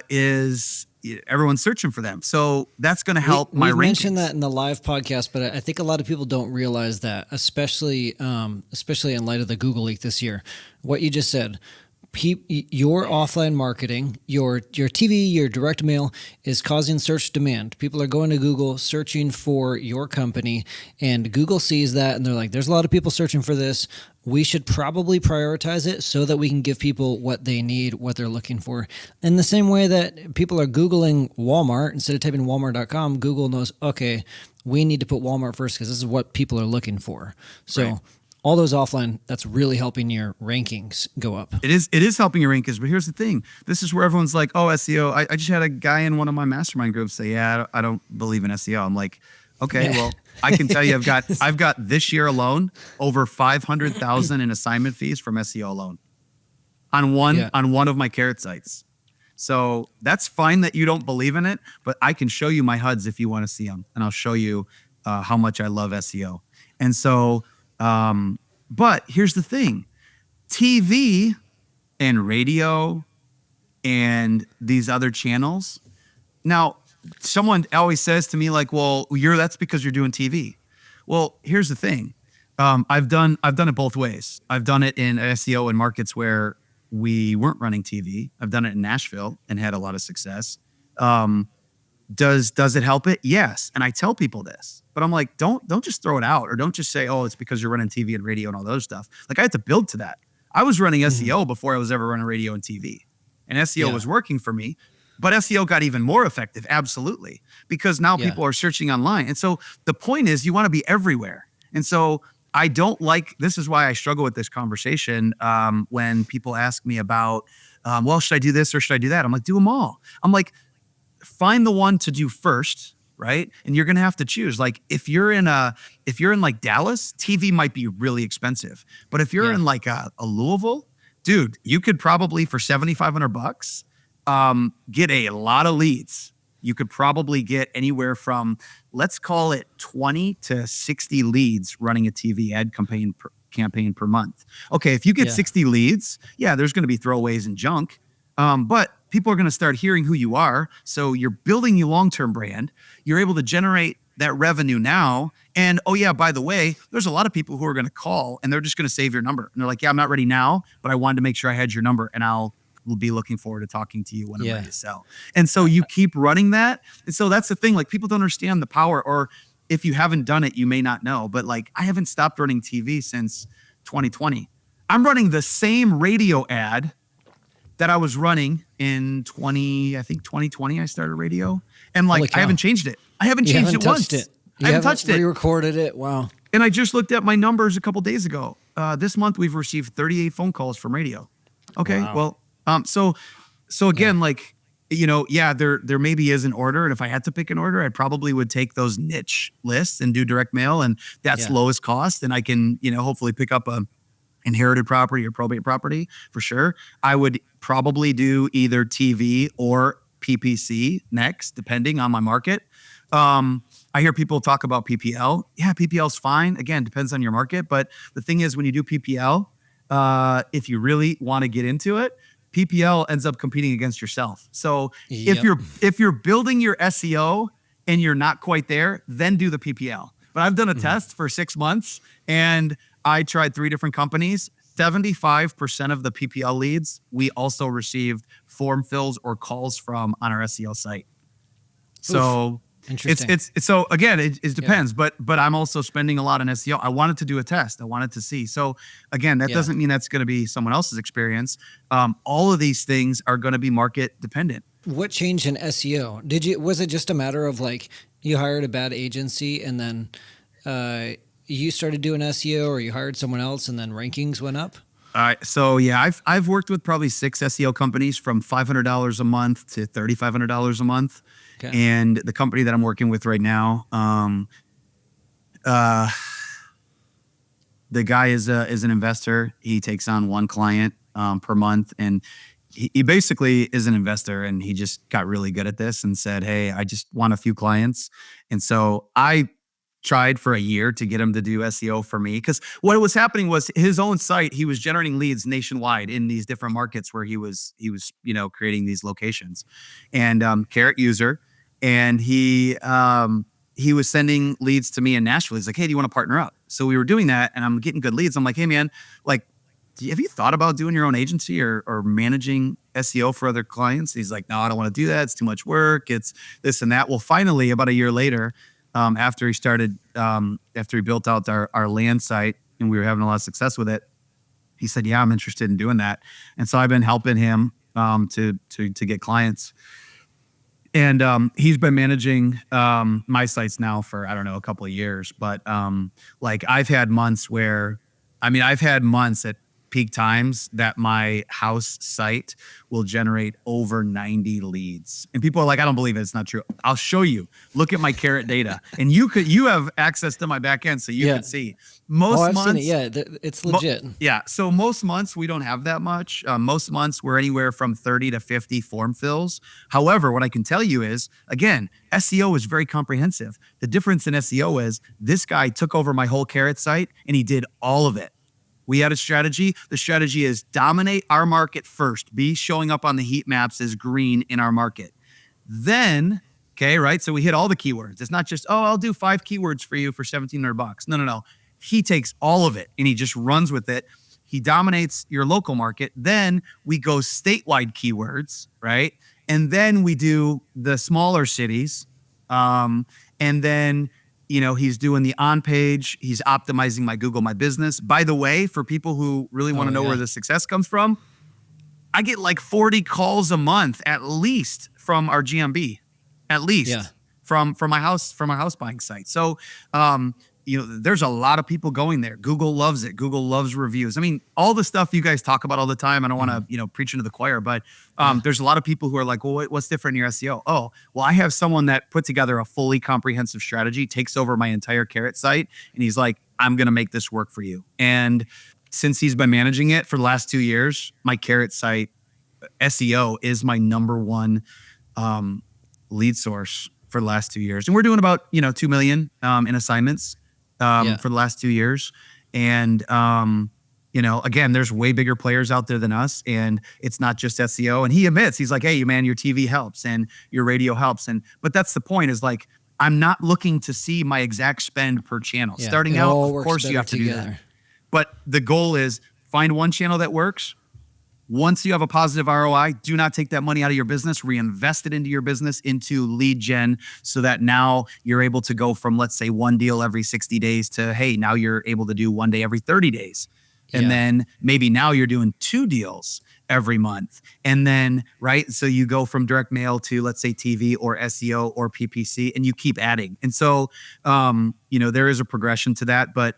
is, everyone's searching for them. So that's going to help my rankings. We mentioned that in the live podcast, but I think a lot of people don't realize that, especially in light of the Google leak this year. What you just said, your offline marketing, your TV, your direct mail is causing search demand. People are going to Google searching for your company, and Google sees that and they're like, there's a lot of people searching for this. We should probably prioritize it so that we can give people what they need, what they're looking for. In the same way that people are Googling Walmart, instead of typing walmart.com, Google knows, okay, we need to put Walmart first because this is what people are looking for. So right. All those offline, that's really helping your rankings go up. It is helping your rankings, but here's the thing. This is where everyone's like, oh, SEO. I just had a guy in one of my mastermind groups say, yeah, I don't believe in SEO. I'm like, okay, well, I can tell you I've got this year alone over 500,000 in assignment fees from SEO alone on one of my Carrot sites. So that's fine that you don't believe in it, but I can show you my HUDs if you want to see them, and I'll show you how much I love SEO. And so, but here's the thing, TV and radio and these other channels. Now, someone always says to me like, well, that's because you're doing TV. Well, here's the thing. I've done it both ways. I've done it in SEO in markets where we weren't running TV. I've done it in Nashville and had a lot of success. Does it help it? Yes. And I tell people this, but I'm like, don't just throw it out, or don't just say, oh, it's because you're running TV and radio and all those stuff. Like, I had to build to that. I was running SEO before I was ever running radio and TV, and SEO was working for me, but SEO got even more effective. Absolutely. Because now people are searching online. And so the point is, you want to be everywhere. And so I don't like, this is why I struggle with this conversation. When people ask me about, well, should I do this or should I do that? I'm like, do them all. I'm like, find the one to do first, right? And you're going to have to choose. Like, if you're in like Dallas, TV might be really expensive. But if you're in like a Louisville, dude, you could probably for $7,500 get a lot of leads. You could probably get anywhere from, let's call it 20 to 60 leads running a TV ad campaign per month. Okay, if you get 60 leads, there's going to be throwaways and junk. But people are going to start hearing who you are. So you're building your long-term brand. You're able to generate that revenue now. And oh yeah, by the way, there's a lot of people who are going to call and they're just going to save your number. And they're like, yeah, I'm not ready now, but I wanted to make sure I had your number, and we'll be looking forward to talking to you when I'm ready to sell. And so you keep running that. And so that's the thing. Like, people don't understand the power, or if you haven't done it, you may not know, but like, I haven't stopped running TV since 2020. I'm running the same radio ad that I was running in 2020. I started radio, and like, I haven't changed it. I haven't changed it once. I haven't touched it. Re-recorded it. Wow. And I just looked at my numbers a couple days ago. This month we've received 38 phone calls from radio. Okay. Wow. Well, so again, like, there maybe is an order. And if I had to pick an order, I probably would take those niche lists and do direct mail, and that's lowest cost. And I can, hopefully pick up a inherited property or probate property for sure. I would probably do either TV or PPC next, depending on my market. I hear people talk about PPL. Yeah, PPL is fine. Again, depends on your market. But the thing is, when you do PPL, if you really want to get into it, PPL ends up competing against yourself. So if you're building your SEO and you're not quite there, then do the PPL. But I've done a test for 6 months, and I tried 3 different companies. 75% of the PPL leads we also received form fills or calls from on our SEO site. So Interesting. It's so again, it depends, but I'm also spending a lot on SEO. I wanted to do a test. I wanted to see. So again, that doesn't mean that's going to be someone else's experience. All of these things are going to be market dependent. What changed in SEO? Was it just a matter of like you hired a bad agency and then you started doing SEO, or you hired someone else and then rankings went up? So yeah, I've worked with probably 6 SEO companies from $500 a month to $3,500 a month. Okay. And the company that I'm working with right now, the guy is an investor. He takes on 1 client per month, and he basically is an investor, and he just got really good at this and said, "Hey, I just want a few clients." And so I tried for a year to get him to do SEO for me, because what was happening was his own site, he was generating leads nationwide in these different markets where he was creating these locations, and Carrot user, and he was sending leads to me in Nashville. He's like, "Hey, do you want to partner up?" So we were doing that, and I'm getting good leads. I'm like, "Hey man, like, have you thought about doing your own agency or managing SEO for other clients?" He's like, "No, I don't want to do that. It's too much work. It's this and that." Well, finally, about a year later, after he built out our land site and we were having a lot of success with it, he said, "Yeah, I'm interested in doing that." And so I've been helping him to get clients. And he's been managing my sites now for, I don't know, a couple of years. But like I've had months at peak times that my house site will generate over 90 leads. And people are like, "I don't believe it. It's not true." I'll show you. Look at my Carrot data. And you have access to my back end, so you can see. Most months, seen it. Yeah, it's legit. So most months we don't have that much. Most months we're anywhere from 30 to 50 form fills. However, what I can tell you is, again, SEO is very comprehensive. The difference in SEO is this guy took over my whole Carrot site and he did all of it. We had a strategy. The strategy is dominate our market first. Be showing up on the heat maps as green in our market. Then, okay, right? So we hit all the keywords. It's not just, "Oh, I'll do 5 keywords for you for $1,700. No. He takes all of it and he just runs with it. He dominates your local market. Then we go statewide keywords, right? And then we do the smaller cities. And then he's doing the on page. He's optimizing my Google My Business. By the way, for people who really want to know where the success comes from, I get like 40 calls a month at least from our GMB, at least from my house buying site. So, there's a lot of people going there. Google loves it. Google loves reviews. I mean, all the stuff you guys talk about all the time. I don't want to, preach into the choir, but there's a lot of people who are like, "Well, what's different in your SEO?" Oh, well, I have someone that put together a fully comprehensive strategy, takes over my entire Carrot site, and he's like, "I'm going to make this work for you." And since he's been managing it for the last 2 years, my Carrot site SEO is my number one lead source for the last 2 years. And we're doing about, 2 million in assignments for the last 2 years. And, again, there's way bigger players out there than us, and it's not just SEO. And he admits, he's like, "Hey, man, your TV helps and your radio helps." But that's the point, is like, I'm not looking to see my exact spend per channel. Starting out, of course you have to do that. But the goal is find one channel that works. Once you have a positive ROI, do not take that money out of your business, reinvest it into your business, into lead gen, so that now you're able to go from, let's say, 1 deal every 60 days to, hey, now you're able to do 1 day every 30 days. And then maybe now you're doing 2 deals every month. And then, right, so you go from direct mail to, let's say, TV or SEO or PPC, and you keep adding. And so, there is a progression to that, but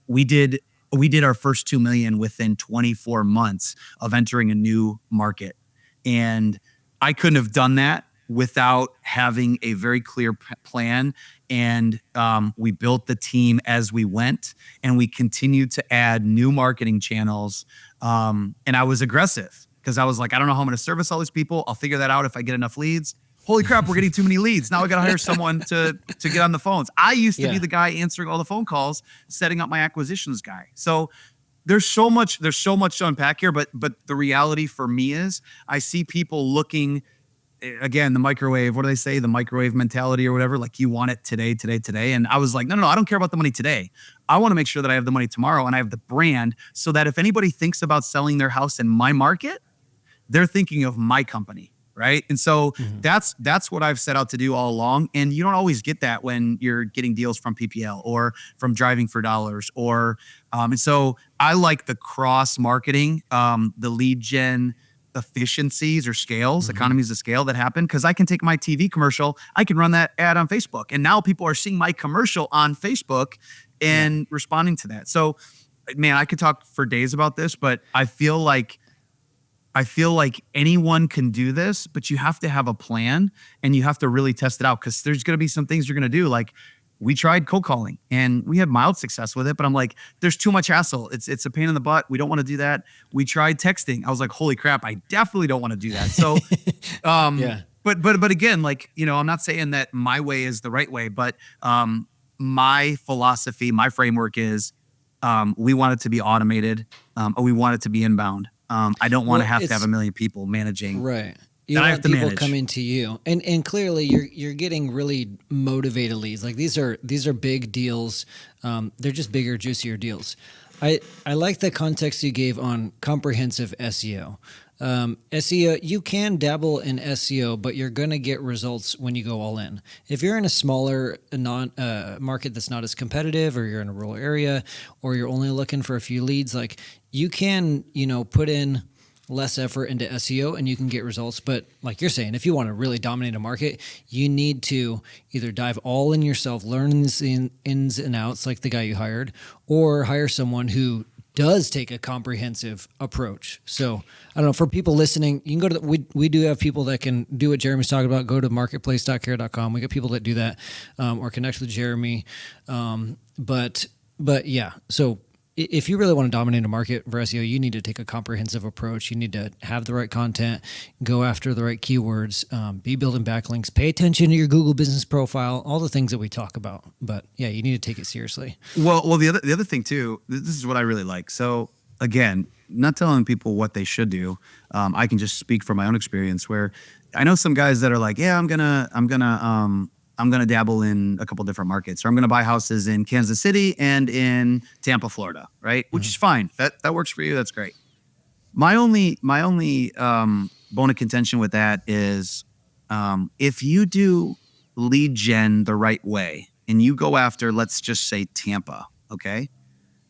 we did our first 2 million within 24 months of entering a new market. And I couldn't have done that without having a very clear plan. And we built the team as we went, and we continued to add new marketing channels. And I was aggressive because I was like, I don't know how I'm going to service all these people. I'll figure that out if I get enough leads. Holy crap, we're getting too many leads. Now I got to hire someone to get on the phones. I used to be the guy answering all the phone calls, setting up my acquisitions guy. So there's so much to unpack here, but the reality for me is I see people looking, again, the microwave, what do they say? The microwave mentality or whatever, like you want it today. And I was like, no, I don't care about the money today. I want to make sure that I have the money tomorrow and I have the brand, so that if anybody thinks about selling their house in my market, they're thinking of my company. right? And so Mhm. that's what I've set out to do all along. And you don't always get that when you're getting deals from PPL or from Driving for Dollars or and so I like the cross marketing, the lead gen efficiencies or scales, Mhm. economies of scale that happen because I can take my TV commercial, I can run that ad on Facebook, and now people are seeing my commercial on Facebook Yeah. and responding to that. So, man, I could talk for days about this, but I feel like anyone can do this, but you have to have a plan and you have to really test it out because there's going to be some things you're going to do. Like we tried cold calling and we had mild success with it, but I'm like, there's too much hassle. It's a pain in the butt. We don't want to do that. We tried texting. I was like, holy crap, I definitely don't want to do that. So, Yeah. but again, like, I'm not saying that my way is the right way, but my philosophy, my framework is we want it to be automated, or we want it to be inbound. I don't want Well, to have it's a million people managing right. You that I have want to people manage. coming to you, and clearly you're getting really motivated leads. Like these are big deals. They're just bigger, juicier deals. I like the context you gave on comprehensive SEO. SEO, you can dabble in SEO, but you're going to get results when you go all in. If you're in a smaller non market that's not as competitive, or you're in a rural area, or you're only looking for a few leads, like you can, put in less effort into SEO and you can get results. But like you're saying, if you want to really dominate a market, you need to either dive all in yourself, learn the ins and outs like the guy you hired, or hire someone who does take a comprehensive approach. So I don't know, for people listening, you can go to we do have people that can do what Jeremy's talking about. Go to marketplace.care.com. We got people that do that, or connect with Jeremy. But yeah, so if you really want to dominate a market for SEO, you need to take a comprehensive approach. You need to have the right content, go after the right keywords, be building backlinks, pay attention to your Google business profile, all the things that we talk about. But yeah, you need to take it seriously. Well, the other thing too. This is what I really like. So again, not telling people what they should do. I can just speak from my own experience. Where I know some guys that are like, yeah, I'm gonna dabble in a couple different markets, or I'm gonna buy houses in Kansas City and in Tampa, Florida, right? Which is fine. That works for you. That's great. My only bone of contention with that is if you do lead gen the right way and you go after, let's just say Tampa, okay?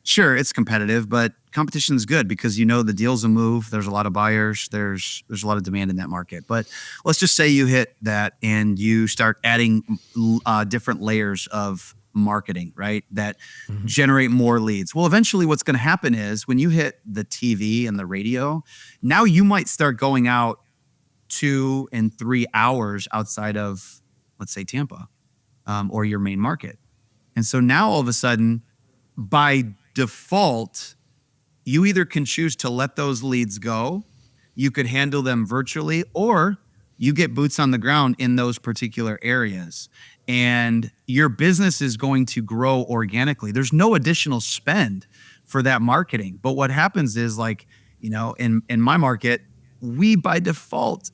Sure, it's competitive, but competition is good because the deals will move. There's a lot of buyers. There's a lot of demand in that market. But let's just say you hit that and you start adding different layers of marketing, right? That Mhm. generate more leads. Well, eventually what's going to happen is when you hit the TV and the radio, now you might start going out 2 and 3 hours outside of, let's say, Tampa, or your main market. And so now all of a sudden, by default, you either can choose to let those leads go, you could handle them virtually, or you get boots on the ground in those particular areas. And your business is going to grow organically. There's no additional spend for that marketing. But what happens is, like, in my market, we by default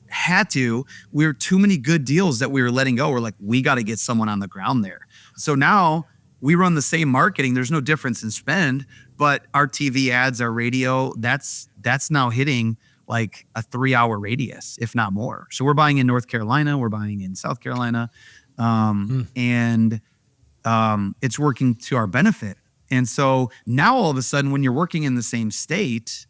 we were too many good deals that we were letting go. We're like, we got to get someone on the ground there. So now we run the same marketing. There's no difference in spend, but our TV ads, our radio, that's now hitting like a 3-hour radius, if not more. So we're buying in North Carolina, we're buying in South Carolina, Mm. and it's working to our benefit. And so now all of a sudden, when you're working in the same state,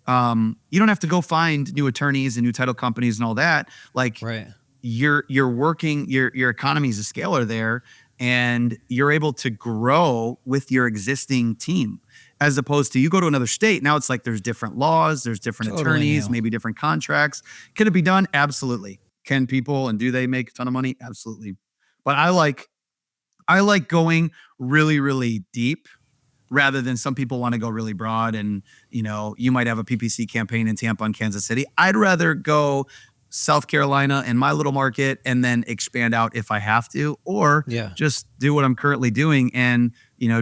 you don't have to go find new attorneys and new title companies and all that. Like, Right. you're working, your economies of scale are there, and you're able to grow with your existing team, as opposed to you go to another state. Now it's like there's different laws, there's different Totally attorneys, new. maybe different contracts. Can it be done? Absolutely. Can people, and do they make a ton of money? Absolutely. But I like going really, really deep rather than some people want to go really broad. And, you might have a PPC campaign in Tampa and Kansas City. I'd rather go South Carolina and my little market and then expand out if I have to, or Yeah. just do what I'm currently doing and,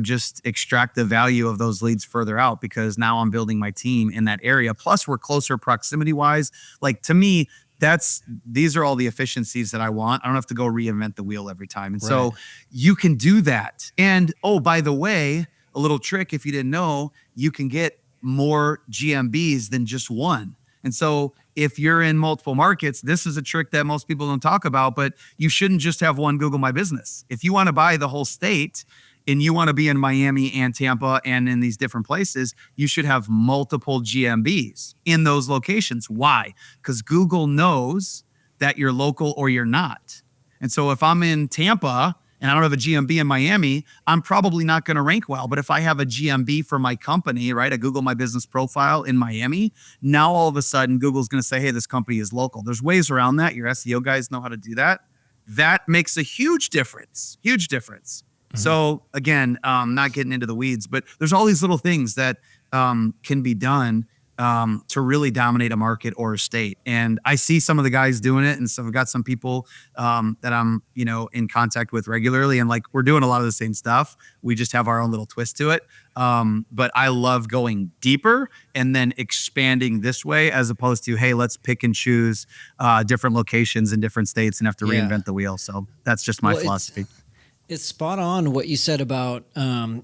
just extract the value of those leads further out, because now I'm building my team in that area. Plus we're closer proximity wise. Like, to me, these are all the efficiencies that I want. I don't have to go reinvent the wheel every time. And Right. so you can do that. And, oh, by the way, a little trick, if you didn't know, you can get more GMBs than just one. And so if you're in multiple markets, this is a trick that most people don't talk about, but you shouldn't just have one Google My Business. If you want to buy the whole state and you want to be in Miami and Tampa and in these different places, you should have multiple GMBs in those locations. Why? Because Google knows that you're local or you're not. And so if I'm in Tampa and I don't have a GMB in Miami, I'm probably not going to rank well. But if I have a GMB for my company, right, a Google My Business profile in Miami, now all of a sudden Google's going to say, hey, this company is local. There's ways around that. Your SEO guys know how to do that. That makes a huge difference, huge difference. So again, not getting into the weeds, but there's all these little things that can be done to really dominate a market or a state. And I see some of the guys doing it. And so I've got some people that I'm, in contact with regularly. And like, we're doing a lot of the same stuff. We just have our own little twist to it. But I love going deeper and then expanding this way, as opposed to, hey, let's pick and choose different locations in different states and have to reinvent the wheel. So that's just my philosophy. It's spot on what you said about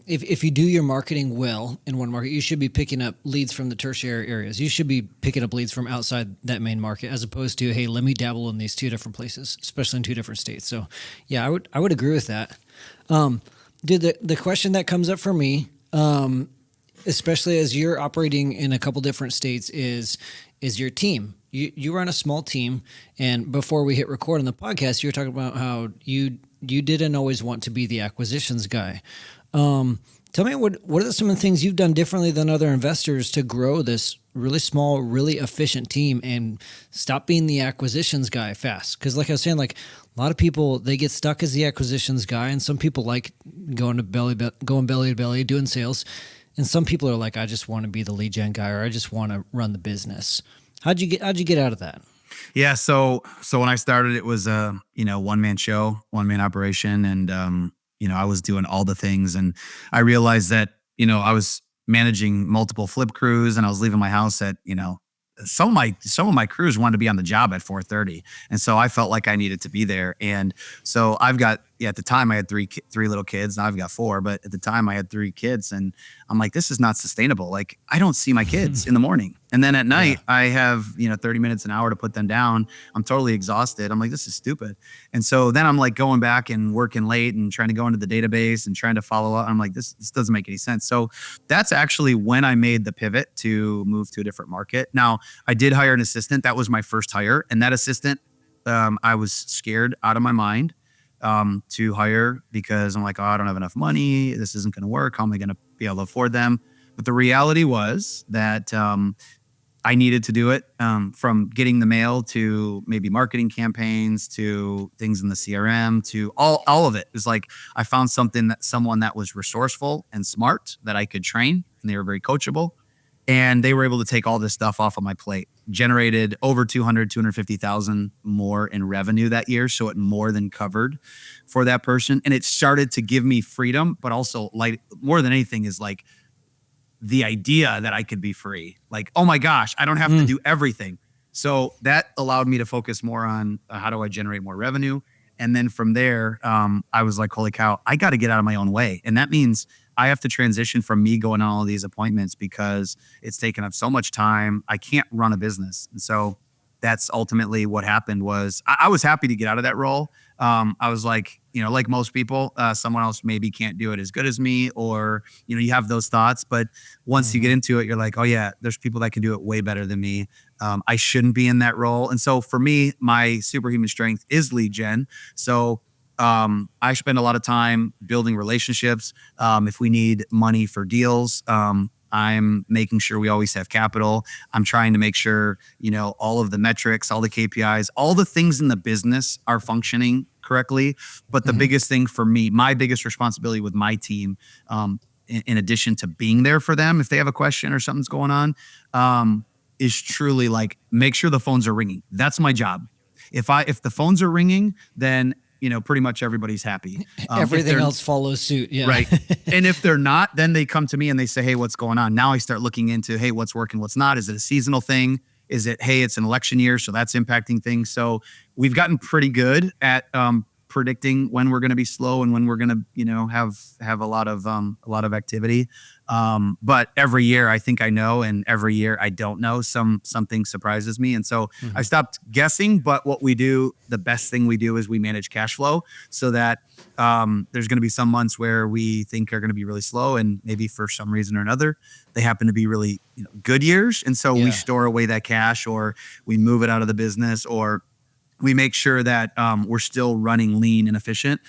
if you do your marketing well in one market, you should be picking up leads from the tertiary areas. You should be picking up leads from outside that main market, as opposed to, hey, let me dabble in these two different places, especially in two different states. So yeah, I would agree with that. Dude, the question that comes up for me, especially as you're operating in a couple different states, is your team. You run a small team, and before we hit record on the podcast, you were talking about how you didn't always want to be the acquisitions guy. Tell me what are some of the things you've done differently than other investors to grow this really small, really efficient team and stop being the acquisitions guy fast? Because like I was saying, like a lot of people, they get stuck as the acquisitions guy, and some people like going belly to belly, doing sales. And some people are like, I just want to be the lead gen guy, or I just want to run the business. How'd you get out of that? Yeah. So when I started, it was a, one-man show, one-man operation. And, I was doing all the things, and I realized that, I was managing multiple flip crews, and I was leaving my house at, some of my crews wanted to be on the job at 4:30. And so I felt like I needed to be there. And so at the time I had three little kids. Now I've got four, but at the time I had three kids, and I'm like, this is not sustainable. Like, I don't see my kids in the morning. And then at night I have, 30 minutes, an hour to put them down. I'm totally exhausted. I'm like, this is stupid. And so then I'm like going back and working late and trying to go into the database and trying to follow up. I'm like, this doesn't make any sense. So that's actually when I made the pivot to move to a different market. Now, I did hire an assistant. That was my first hire. And that assistant, I was scared out of my mind to hire, because I'm like, oh, I don't have enough money. This isn't going to work. How am I going to be able to afford them? But the reality was that I needed to do it, from getting the mail to maybe marketing campaigns to things in the CRM to all of it. It was like I found someone that was resourceful and smart that I could train, and they were very coachable. And they were able to take all this stuff off of my plate, generated over 250,000 more in revenue that year. So it more than covered for that person. And it started to give me freedom, but also, like, more than anything is like the idea that I could be free. Like, oh my gosh, I don't have to do everything. So that allowed me to focus more on how do I generate more revenue. And then from there, I was like, holy cow, I got to get out of my own way. And that means I have to transition from me going on all these appointments, because it's taken up so much time. I can't run a business. And so that's ultimately what happened. Was I was happy to get out of that role. I was like, like most people, someone else maybe can't do it as good as me, or, you have those thoughts. But once you get into it, you're like, oh yeah, there's people that can do it way better than me. I shouldn't be in that role. And so for me, my superhuman strength is lead gen. So I spend a lot of time building relationships. If we need money for deals, I'm making sure we always have capital. I'm trying to make sure, all of the metrics, all the KPIs, all the things in the business are functioning correctly. But the biggest thing for me, my biggest responsibility with my team, in addition to being there for them if they have a question or something's going on, is truly like, make sure the phones are ringing. That's my job. If the phones are ringing, then pretty much everybody's happy. Everything else follows suit. Yeah. Right. And if they're not, then they come to me and they say, hey, what's going on? Now I start looking into, hey, what's working, what's not? Is it a seasonal thing? Is it, hey, it's an election year, so that's impacting things. So we've gotten pretty good at predicting when we're going to be slow and when we're going to, have a lot of activity. But every year I think I know, and every year I don't know. Something surprises me, and so I stopped guessing. But what we do, the best thing we do, is we manage cash flow so that there's going to be some months where we think are going to be really slow, and maybe for some reason or another, they happen to be really good years, and so we store away that cash, or we move it out of the business, or we make sure that we're still running lean and efficient,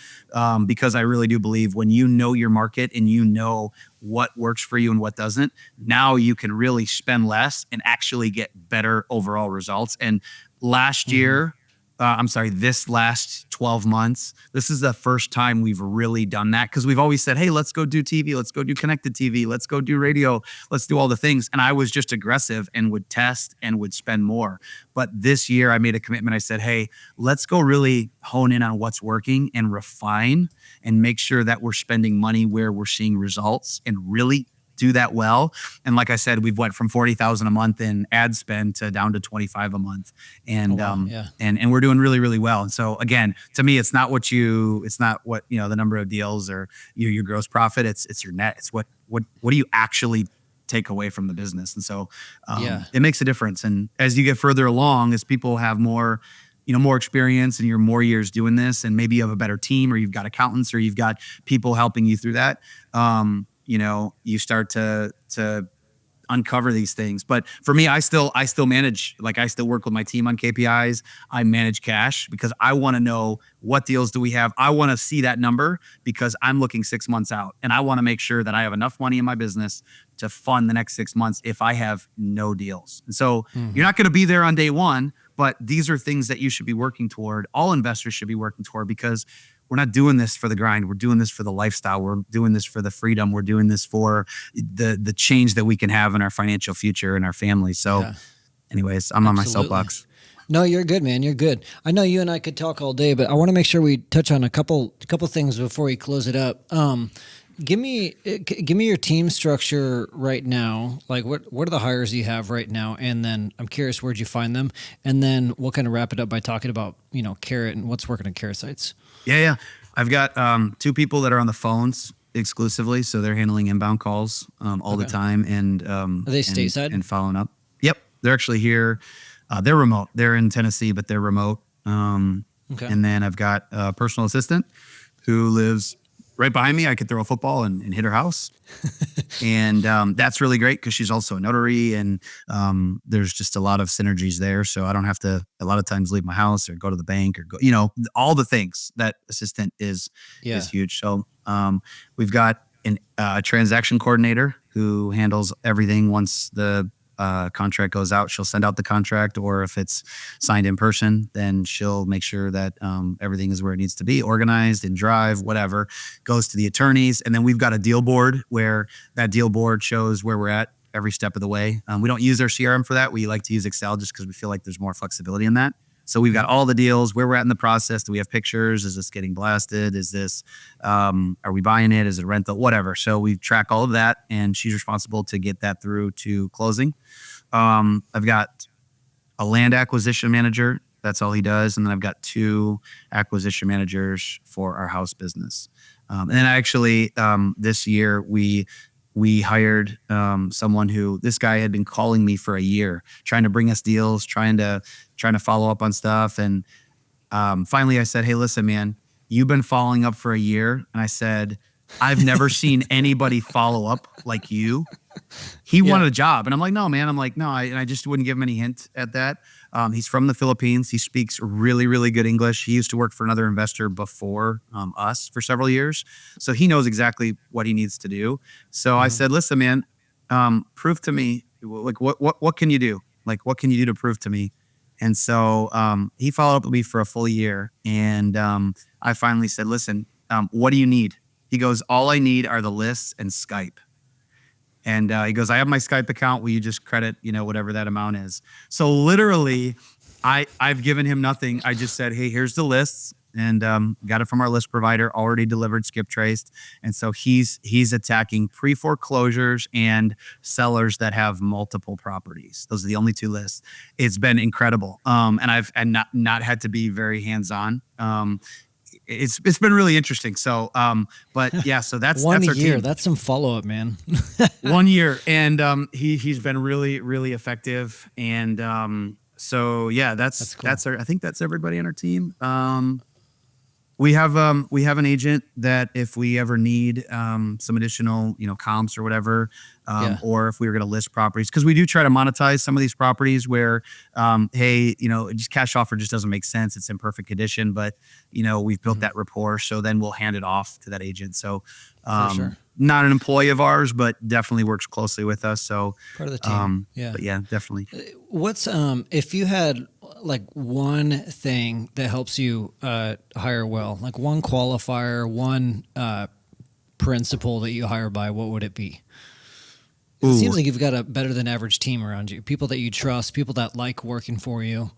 because I really do believe when you know your market and you know what works for you and what doesn't, now you can really spend less and actually get better overall results. And last year, this last 12 months, this is the first time we've really done that, because we've always said, hey, let's go do TV, let's go do connected TV, let's go do radio, let's do all the things. And I was just aggressive and would test and would spend more. But this year I made a commitment. I said, hey, let's go really hone in on what's working and refine and make sure that we're spending money where we're seeing results and really do that well. And like I said, we've went from 40,000 a month in ad spend to down to 25 a month. And, and we're doing really, really well. And so again, to me, it's not what the number of deals or your gross profit, it's your net. It's what do you actually take away from the business? And so, it makes a difference. And as you get further along, as people have more experience and you're more years doing this, and maybe you have a better team, or you've got accountants, or you've got people helping you through that, you start to uncover these things. But for me, I still manage, I still work with my team on KPIs. I manage cash because I want to know what deals do we have. I want to see that number because I'm looking 6 months out, and I want to make sure that I have enough money in my business to fund the next 6 months if I have no deals. And so you're not going to be there on day one, but these are things that you should be working toward. All investors should be working toward, because we're not doing this for the grind. We're doing this for the lifestyle. We're doing this for the freedom. We're doing this for the change that we can have in our financial future and our family. So anyways, I'm on my soapbox. No, you're good, man. You're good. I know you and I could talk all day, but I want to make sure we touch on a couple things before we close it up. Give me your team structure right now. Like what are the hires you have right now? And then I'm curious, where'd you find them? And then we'll kind of wrap it up by talking about, Carrot and what's working on Carrot sites. Yeah. I've got 2 people that are on the phones exclusively, so they're handling inbound calls all the time. And are they stateside and following up? Yep, they're actually here. They're remote. They're in Tennessee, but they're remote. And then I've got a personal assistant who lives right behind me. I could throw a football and hit her house. And that's really great because she's also a notary, and there's just a lot of synergies there. So I don't have to a lot of times leave my house or go to the bank or go, all the things. That assistant is huge. So we've got a transaction coordinator who handles everything. Once the contract goes out, she'll send out the contract, or if it's signed in person, then she'll make sure that everything is where it needs to be, organized in Drive, whatever, goes to the attorneys. And then we've got a deal board where that deal board shows where we're at every step of the way. We don't use our CRM for that. We like to use Excel just because we feel like there's more flexibility in that. So we've got all the deals, where we're at in the process. Do we have pictures? Is this getting blasted? Is this, are we buying it? Is it rental? Whatever. So we track all of that, and she's responsible to get that through to closing. I've got a land acquisition manager. That's all he does. And then I've got 2 acquisition managers for our house business. And then actually this year we hired someone who, this guy had been calling me for a year, trying to bring us deals, trying to follow up on stuff. And finally I said, hey, listen, man, you've been following up for a year. And I said, I've never seen anybody follow up like you. He wanted a job. And I'm like, no, man. I just wouldn't give him any hint at that. He's from the Philippines. He speaks really, really good English. He used to work for another investor before us for several years. So he knows exactly what he needs to do. So I said, listen, man, prove to me, like, what can you do? Like, what can you do to prove to me? And so he followed up with me for a full year. And I finally said, listen, what do you need? He goes, all I need are the lists and Skype. And he goes, I have my Skype account. Will you just credit, whatever that amount is? So literally, I've given him nothing. I just said, hey, here's the lists. And got it from our list provider, already delivered, skip traced. And so he's attacking pre-foreclosures and sellers that have multiple properties. Those are the only 2 lists. It's been incredible. And I've not had to be very hands-on. it's been really interesting. So, but yeah, so that's One our year. team. That's some follow up, man. 1 year, and he's been really effective, and so yeah, That's cool. that's our, I think that's everybody on our team. We have an agent that if we ever need some additional comps or whatever, Yeah. or if we were going to list properties, because we do try to monetize some of these properties where hey, just cash offer just doesn't make sense, it's in perfect condition, but we've built that rapport, so then we'll hand it off to that agent. So For sure. not an employee of ours, but definitely works closely with us. So Part of the team. Yeah. but yeah, definitely. What's if you had like one thing that helps you hire well, like one qualifier, one principle that you hire by, what would it be? It Ooh. seems like you've got a better than average team around you. People that you trust, people that like working for you.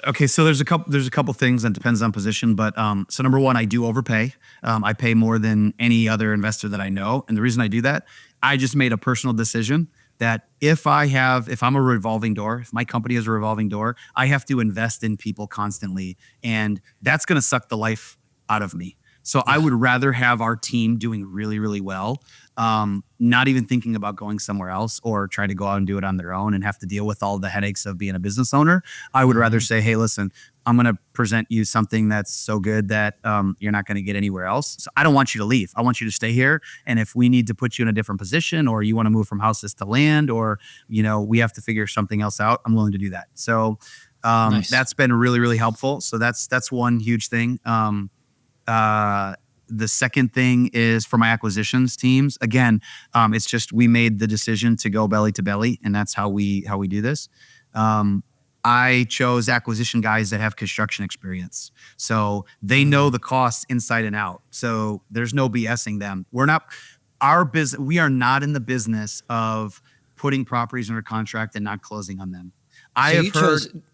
Okay, so there's a couple things, and depends on position, but so number one, I do overpay. I pay more than any other investor that I know, and the reason I do that, I just made a personal decision that if I'm a revolving door, if my company is a revolving door, I have to invest in people constantly, and that's going to suck the life out of me. So I would rather have our team doing really well, not even thinking about going somewhere else or try to go out and do it on their own and have to deal with all the headaches of being a business owner. I would rather say, hey, listen, I'm going to present you something that's so good that you're not going to get anywhere else. So I don't want you to leave. I want you to stay here. And if we need to put you in a different position, or you want to move from houses to land, or we have to figure something else out, I'm willing to do that. So Nice. that's been really helpful. So that's one huge thing. The second thing is for my acquisitions teams. Again, it's just we made the decision to go belly to belly, and that's how we do this. I chose acquisition guys that have construction experience, so they know the costs inside and out. So there's no BSing them. We are not in the business of putting properties under contract and not closing on them.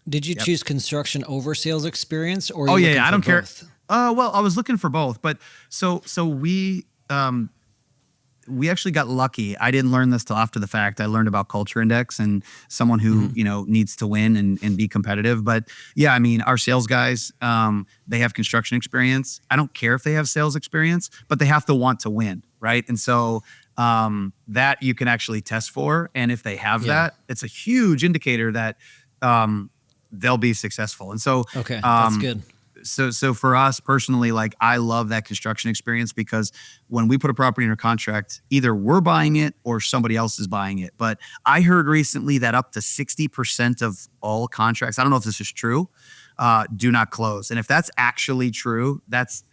Did you choose construction over sales experience, or Oh you yeah, looking I for don't care. both? Well, I was looking for both, but so we actually got lucky. I didn't learn this till after the fact. I learned about culture index and someone who needs to win and be competitive. But yeah, I mean, our sales guys, they have construction experience. I don't care if they have sales experience, but they have to want to win, right? And so that you can actually test for, and if they have that, it's a huge indicator that they'll be successful. And so Okay, that's good. So for us personally, like, I love that construction experience, because when we put a property under contract, either we're buying it or somebody else is buying it. But I heard recently that up to 60% of all contracts, I don't know if this is true, do not close. And if that's actually true, that's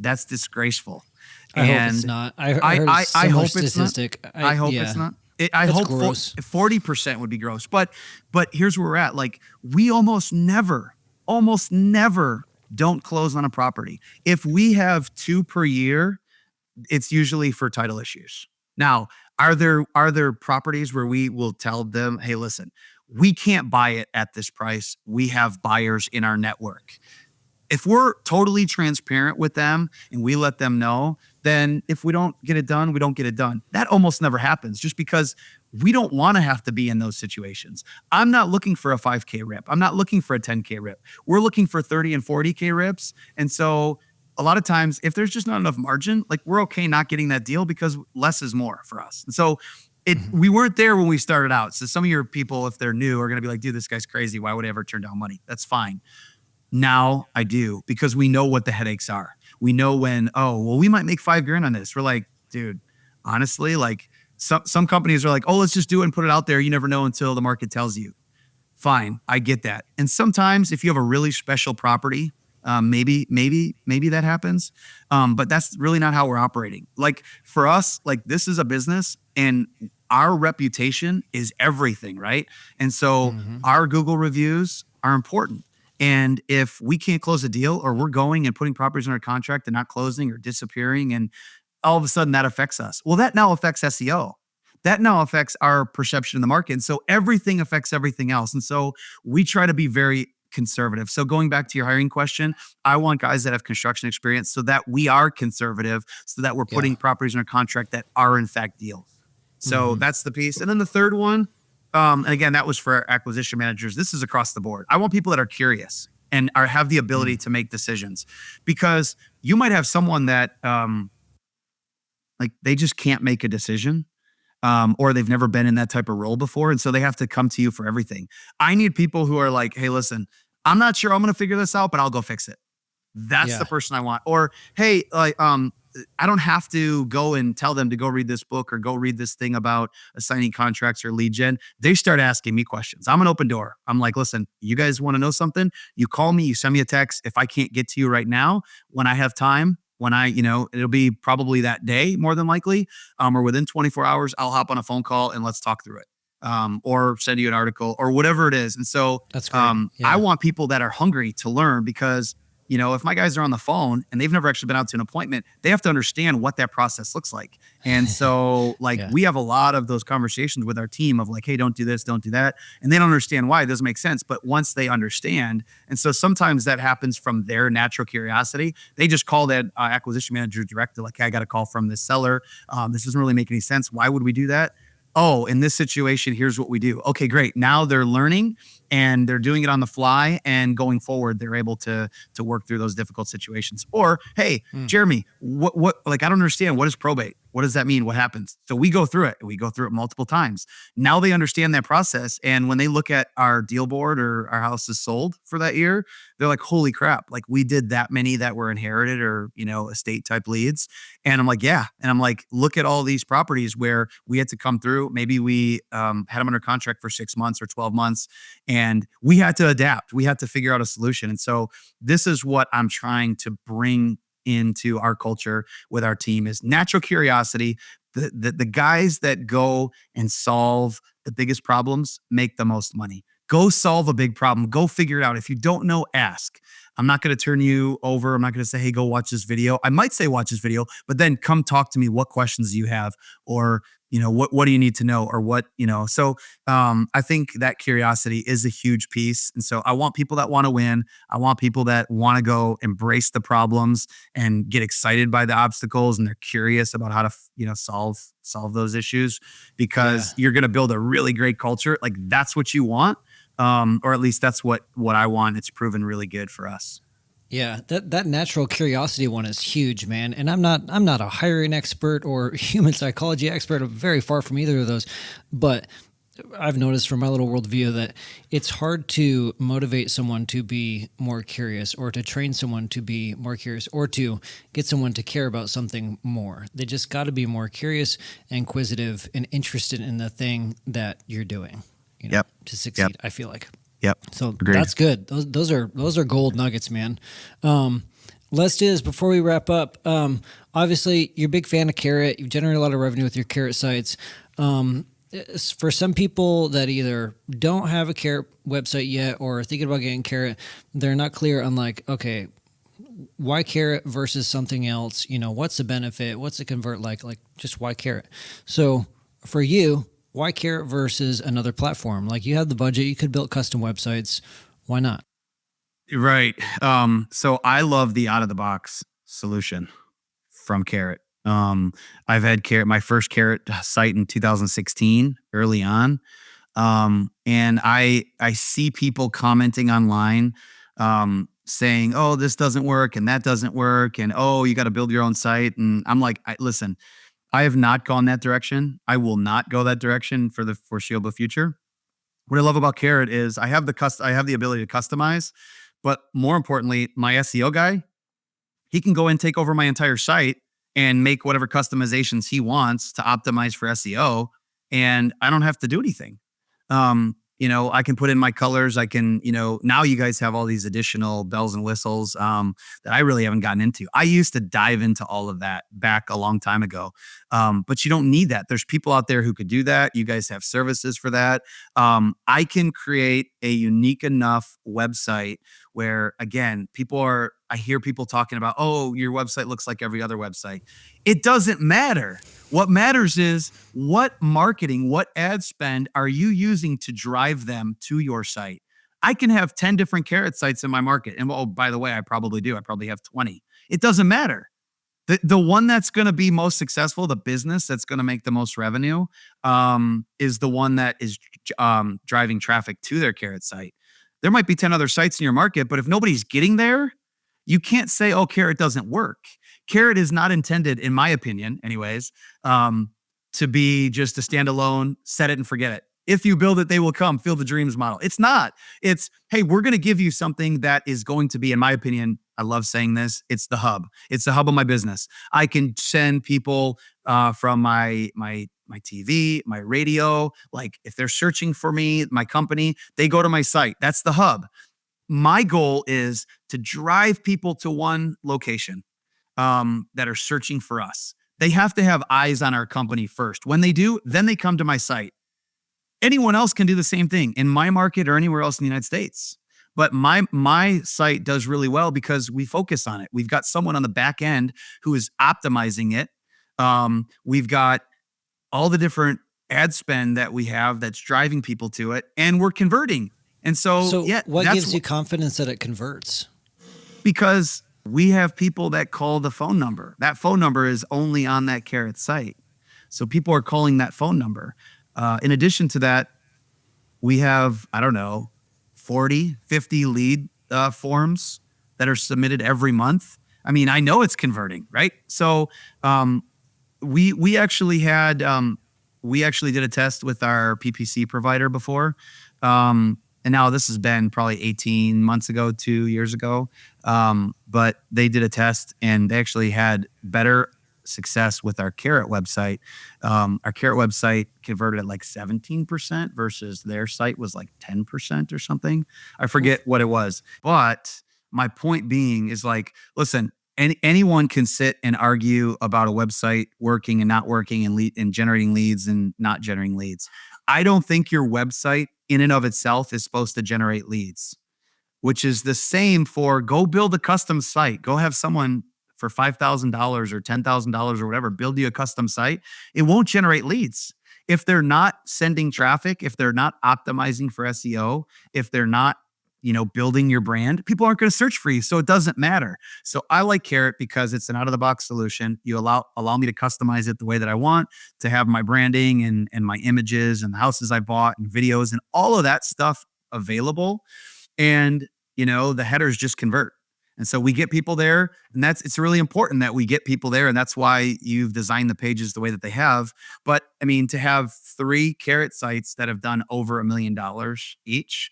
disgraceful. I hope it's not. I heard a similar hope statistic. it's not. I hope it's not. I That's hope gross. 40% would be gross. But here's where we're at. Like, we almost never don't close on a property. If we have 2 per year, it's usually for title issues. Now, are there properties where we will tell them, hey, listen, we can't buy it at this price. We have buyers in our network. If we're totally transparent with them and we let them know, then if we don't get it done, we don't get it done. That almost never happens, just because we don't want to have to be in those situations. I'm not looking for a 5K rip. I'm not looking for a 10K rip. We're looking for 30 and 40K rips. And so a lot of times, if there's just not enough margin, like, we're okay not getting that deal, because less is more for us. And so we weren't there when we started out. So some of your people, if they're new, are going to be like, dude, this guy's crazy. Why would I ever turn down money? That's fine. Now I do, because we know what the headaches are. We know when, we might make $5,000 on this. We're like, dude, honestly, like, some companies are like, oh, let's just do it and put it out there. You never know until the market tells you. Fine, I get that. And sometimes if you have a really special property, maybe that happens. But that's really not how we're operating. Like, for us, like, this is a business, and our reputation is everything, right? And so our Google reviews are important. And if we can't close a deal, or we're going and putting properties under contract and not closing or disappearing, and all of a sudden that affects us, well, that now affects SEO. That now affects our perception in the market. And so everything affects everything else. And so we try to be very conservative. So going back to your hiring question, I want guys that have construction experience, so that we are conservative, so that we're putting properties under contract that are in fact deals. So that's the piece. And then the third one, and again, that was for our acquisition managers. This is across the board. I want people that are curious. and have the ability to make decisions. Because you might have someone that like they just can't make a decision, or they've never been in that type of role before, and so they have to come to you for everything. I need people who are like, hey, listen, I'm not sure I'm going to figure this out, but I'll go fix it. That's Yeah. the person I want. Or hey, like I don't have to go and tell them to go read this book or go read this thing about assigning contracts or lead gen. They start asking me questions. I'm an open door. I'm like, listen, you guys want to know something? You call me, you send me a text. If I can't get to you right now, when I have time, when I, it'll be probably that day more than likely, or within 24 hours, I'll hop on a phone call and let's talk through it. Or send you an article or whatever it is. And so That's great. I want people that are hungry to learn, because if my guys are on the phone and they've never actually been out to an appointment, they have to understand what that process looks like. And so like Yeah. we have a lot of those conversations with our team of like, hey, don't do this, don't do that. And they don't understand why. It doesn't make sense. But once they understand, and so sometimes that happens from their natural curiosity, they just call that acquisition manager directly, like, hey, I got a call from this seller. This doesn't really make any sense. Why would we do that? Oh, in this situation, here's what we do. Okay, great. Now they're learning and they're doing it on the fly, and going forward, they're able to work through those difficult situations. Or, hey, Jeremy, what like, I don't understand. What is probate? What does that mean? What happens? So we go through it. We go through it multiple times. Now they understand that process. And when they look at our deal board or our house is sold for that year, they're like, holy crap. Like we did that many that were inherited or, estate type leads. And I'm like, yeah. And I'm like, look at all these properties where we had to come through. Maybe we had them under contract for 6 months or 12 months, and we had to adapt. We had to figure out a solution. And so this is what I'm trying to bring into our culture with our team is natural curiosity. The guys that go and solve the biggest problems make the most money. Go solve a big problem. Go figure it out. If you don't know, ask. I'm not going to turn you over. I'm not going to say, hey, go watch this video. I might say watch this video, but then come talk to me. What questions do you have? Or, what do you need to know? Or what, so I think that curiosity is a huge piece. And so I want people that want to win. I want people that want to go embrace the problems and get excited by the obstacles, and they're curious about how to, solve those issues, because you're going to build a really great culture. Like that's what you want. Or at least that's what I want. It's proven really good for us. Yeah, that natural curiosity one is huge, man. And I'm not a hiring expert or human psychology expert. I'm very far from either of those. But I've noticed from my little worldview that it's hard to motivate someone to be more curious, or to train someone to be more curious, or to get someone to care about something more. They just got to be more curious, inquisitive, and interested in the thing that you're doing. To succeed, I feel like. Yep. So Agreed. That's good. Those are gold nuggets, man. Let's do this before we wrap up. Obviously, you're a big fan of Carrot. You've generated a lot of revenue with your Carrot sites. For some people that either don't have a Carrot website yet or are thinking about getting Carrot, they're not clear on like, okay, why Carrot versus something else? What's the benefit? What's the convert like? Like just why Carrot? So for you, why Carrot versus another platform? Like you have the budget, you could build custom websites. Why not? Right. So I love the out of the box solution from Carrot. I've had Carrot, my first Carrot site in 2016, early on. And I see people commenting online, saying, oh, this doesn't work and that doesn't work. And, oh, you got to build your own site. And I'm like, listen, I have not gone that direction. I will not go that direction for the foreseeable future. What I love about Carrot is I have the ability to customize, but more importantly, my SEO guy, he can go and take over my entire site and make whatever customizations he wants to optimize for SEO, and I don't have to do anything. I can put in my colors. I can, now you guys have all these additional bells and whistles that I really haven't gotten into. I used to dive into all of that back a long time ago. But you don't need that. There's people out there who could do that. You guys have services for that. I can create a unique enough website where, again, I hear people talking about, oh, your website looks like every other website. It doesn't matter. What matters is what marketing, what ad spend are you using to drive them to your site? I can have 10 different Carrot sites in my market. And by the way, I probably do. I probably have 20. It doesn't matter. The one that's going to be most successful, the business that's going to make the most revenue, is the one that is driving traffic to their Carrot site. There might be 10 other sites in your market, but if nobody's getting there, you can't say, oh, Carrot doesn't work. Carrot is not intended, in my opinion, anyways, to be just a standalone, set it and forget it. If you build it, they will come. Field the dreams model. It's not. It's, hey, we're going to give you something that is going to be, in my opinion, I love saying this, it's the hub. It's the hub of my business. I can send people from my TV, my radio. Like if they're searching for me, my company, they go to my site. That's the hub. My goal is to drive people to one location that are searching for us. They have to have eyes on our company first. When they do, then they come to my site. Anyone else can do the same thing in my market or anywhere else in the United States. But my site does really well because we focus on it. We've got someone on the back end who is optimizing it. We've got all the different ad spend that we have that's driving people to it, and we're converting. And so yeah, what gives you confidence that it converts? Because we have people that call the phone number. That phone number is only on that Carrot site. So people are calling that phone number. In addition to that, we have, 40, 50 lead forms that are submitted every month. I mean, I know it's converting, right? So we actually did a test with our PPC provider before. And now this has been probably 18 months ago, 2 years ago. But they did a test and they actually had better success with our Carrot website. Our Carrot website converted at like 17% versus their site was like 10% or something. I forget what it was. But my point being is like, listen, anyone can sit and argue about a website working and not working and generating leads and not generating leads. I don't think your website in and of itself is supposed to generate leads, which is the same for go build a custom site. Go have someone for $5,000 or $10,000 or whatever, build you a custom site. It won't generate leads. If they're not sending traffic, if they're not optimizing for SEO, if they're not, building your brand, people aren't going to search for you. So it doesn't matter. So I like Carrot because it's an out of the box solution. You allow me to customize it the way that I want, to have my branding and my images and the houses I bought and videos and all of that stuff available. And, the headers just convert. And so we get people there, and it's really important that we get people there. And that's why you've designed the pages the way that they have. But I mean, to have 3 Carrot sites that have done over $1 million each,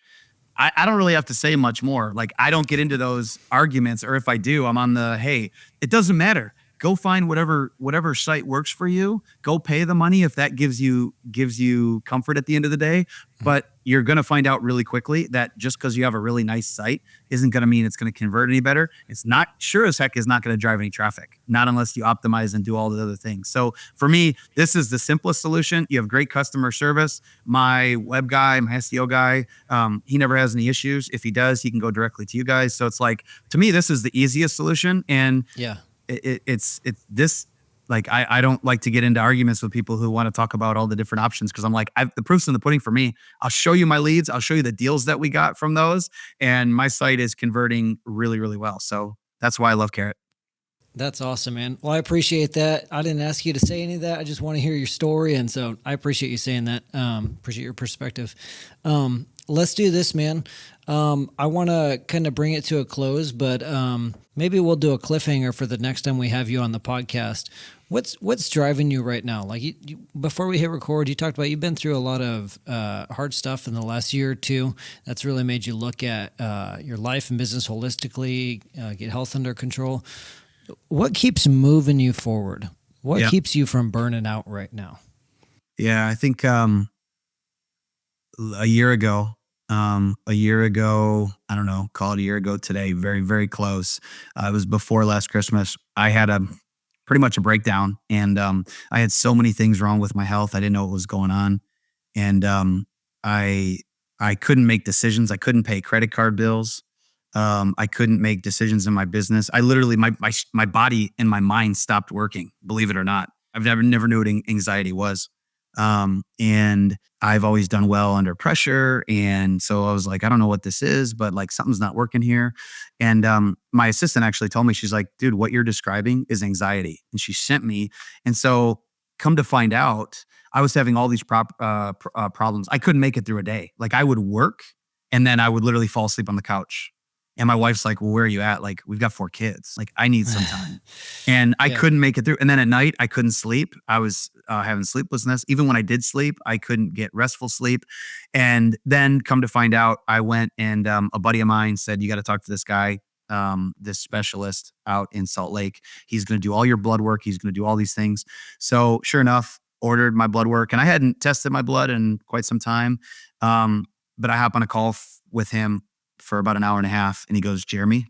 I don't really have to say much more. Like I don't get into those arguments, or if I do, I'm on the, hey, it doesn't matter. Go find whatever site works for you. Go pay the money if that gives you comfort at the end of the day. But you're going to find out really quickly that just because you have a really nice site isn't going to mean it's going to convert any better. It's not, sure as heck is not going to drive any traffic, not unless you optimize and do all the other things. So for me, this is the simplest solution. You have great customer service. My web guy, my SEO guy, he never has any issues. If he does, he can go directly to you guys. So it's like, to me, this is the easiest solution. And yeah. It's this, like, I don't like to get into arguments with people who want to talk about all the different options, because I'm like, the proof's in the pudding for me. I'll show you my leads. I'll show you the deals that we got from those. And my site is converting really, really well. So that's why I love Carrot. That's awesome, man. Well, I appreciate that. I didn't ask you to say any of that. I just want to hear your story. And so I appreciate you saying that. Appreciate your perspective. Let's do this, man. I want to kind of bring it to a close, but maybe we'll do a cliffhanger for the next time we have you on the podcast. What's driving you right now? Like before we hit record, you talked about you've been through a lot of hard stuff in the last year or two. That's really made you look at your life and business holistically, get health under control. What keeps moving you forward? What keeps you from burning out right now? Yeah, I think a year ago, I don't know, call it a year ago today, very, very close. It was before last Christmas. I had pretty much a breakdown, and I had so many things wrong with my health. I didn't know what was going on. And I couldn't make decisions. I couldn't pay credit card bills. I couldn't make decisions in my business. I literally, my body and my mind stopped working, believe it or not. I've never knew what anxiety was. And I've always done well under pressure. And so I was like, I don't know what this is, but like something's not working here. And my assistant actually told me, she's like, dude, what you're describing is anxiety. And she sent me. And so come to find out, I was having all these problems. I couldn't make it through a day. Like I would work And then I would literally fall asleep on the couch. And my wife's like, well, where are you at? Like, we've got 4 kids. Like, I need some time. And I Yeah. couldn't make it through. And then at night, I couldn't sleep. I was having sleeplessness. Even when I did sleep, I couldn't get restful sleep. And then come to find out, I went and a buddy of mine said, you got to talk to this guy, this specialist out in Salt Lake. He's going to do all your blood work. He's going to do all these things. So sure enough, ordered my blood work. And I hadn't tested my blood in quite some time. But I hop on a call with him for about an hour and a half. And he goes, Jeremy,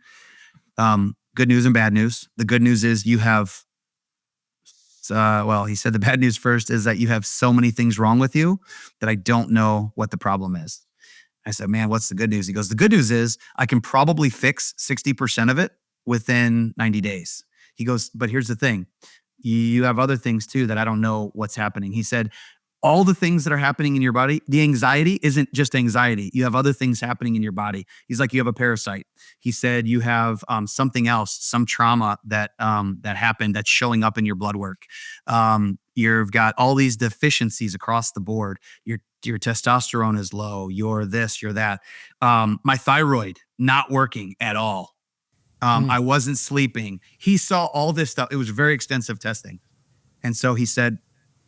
good news and bad news. The good news is you have, well, he said the bad news first is that you have so many things wrong with you that I don't know what the problem is. I said, man, what's the good news? He goes, the good news is I can probably fix 60% of it within 90 days. He goes, but here's the thing. You have other things too that I don't know what's happening. He said, all the things that are happening in your body, the anxiety isn't just anxiety. You have other things happening in your body. He's like, you have a parasite. He said, you have something else, some trauma that happened that's showing up in your blood work. You've got all these deficiencies across the board. Your testosterone is low. You're this, you're that. My thyroid not working at all. I wasn't sleeping. He saw all this stuff. It was very extensive testing. And so he said,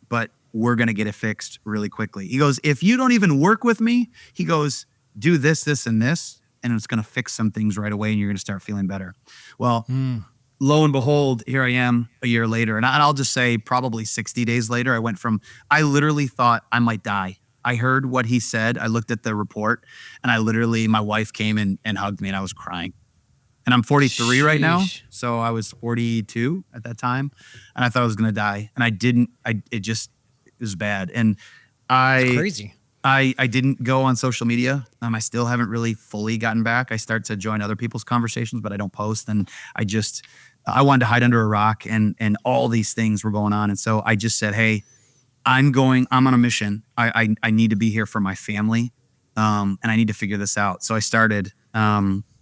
but we're going to get it fixed really quickly. He goes, if you don't even work with me, he goes, do this, this, and this, and it's going to fix some things right away and you're going to start feeling better. Well, lo and behold, here I am a year later. And I'll just say probably 60 days later, I literally thought I might die. I heard what he said. I looked at the report and my wife came and hugged me and I was crying. And I'm 43 right now. So I was 42 at that time. And I thought I was going to die. And I didn't, it was bad. And It's crazy. I didn't go on social media. I still haven't really fully gotten back. I start to join other people's conversations, but I don't post. And I wanted to hide under a rock and all these things were going on. And so I just said, hey, I'm on a mission. I need to be here for my family. And I need to figure this out. So I started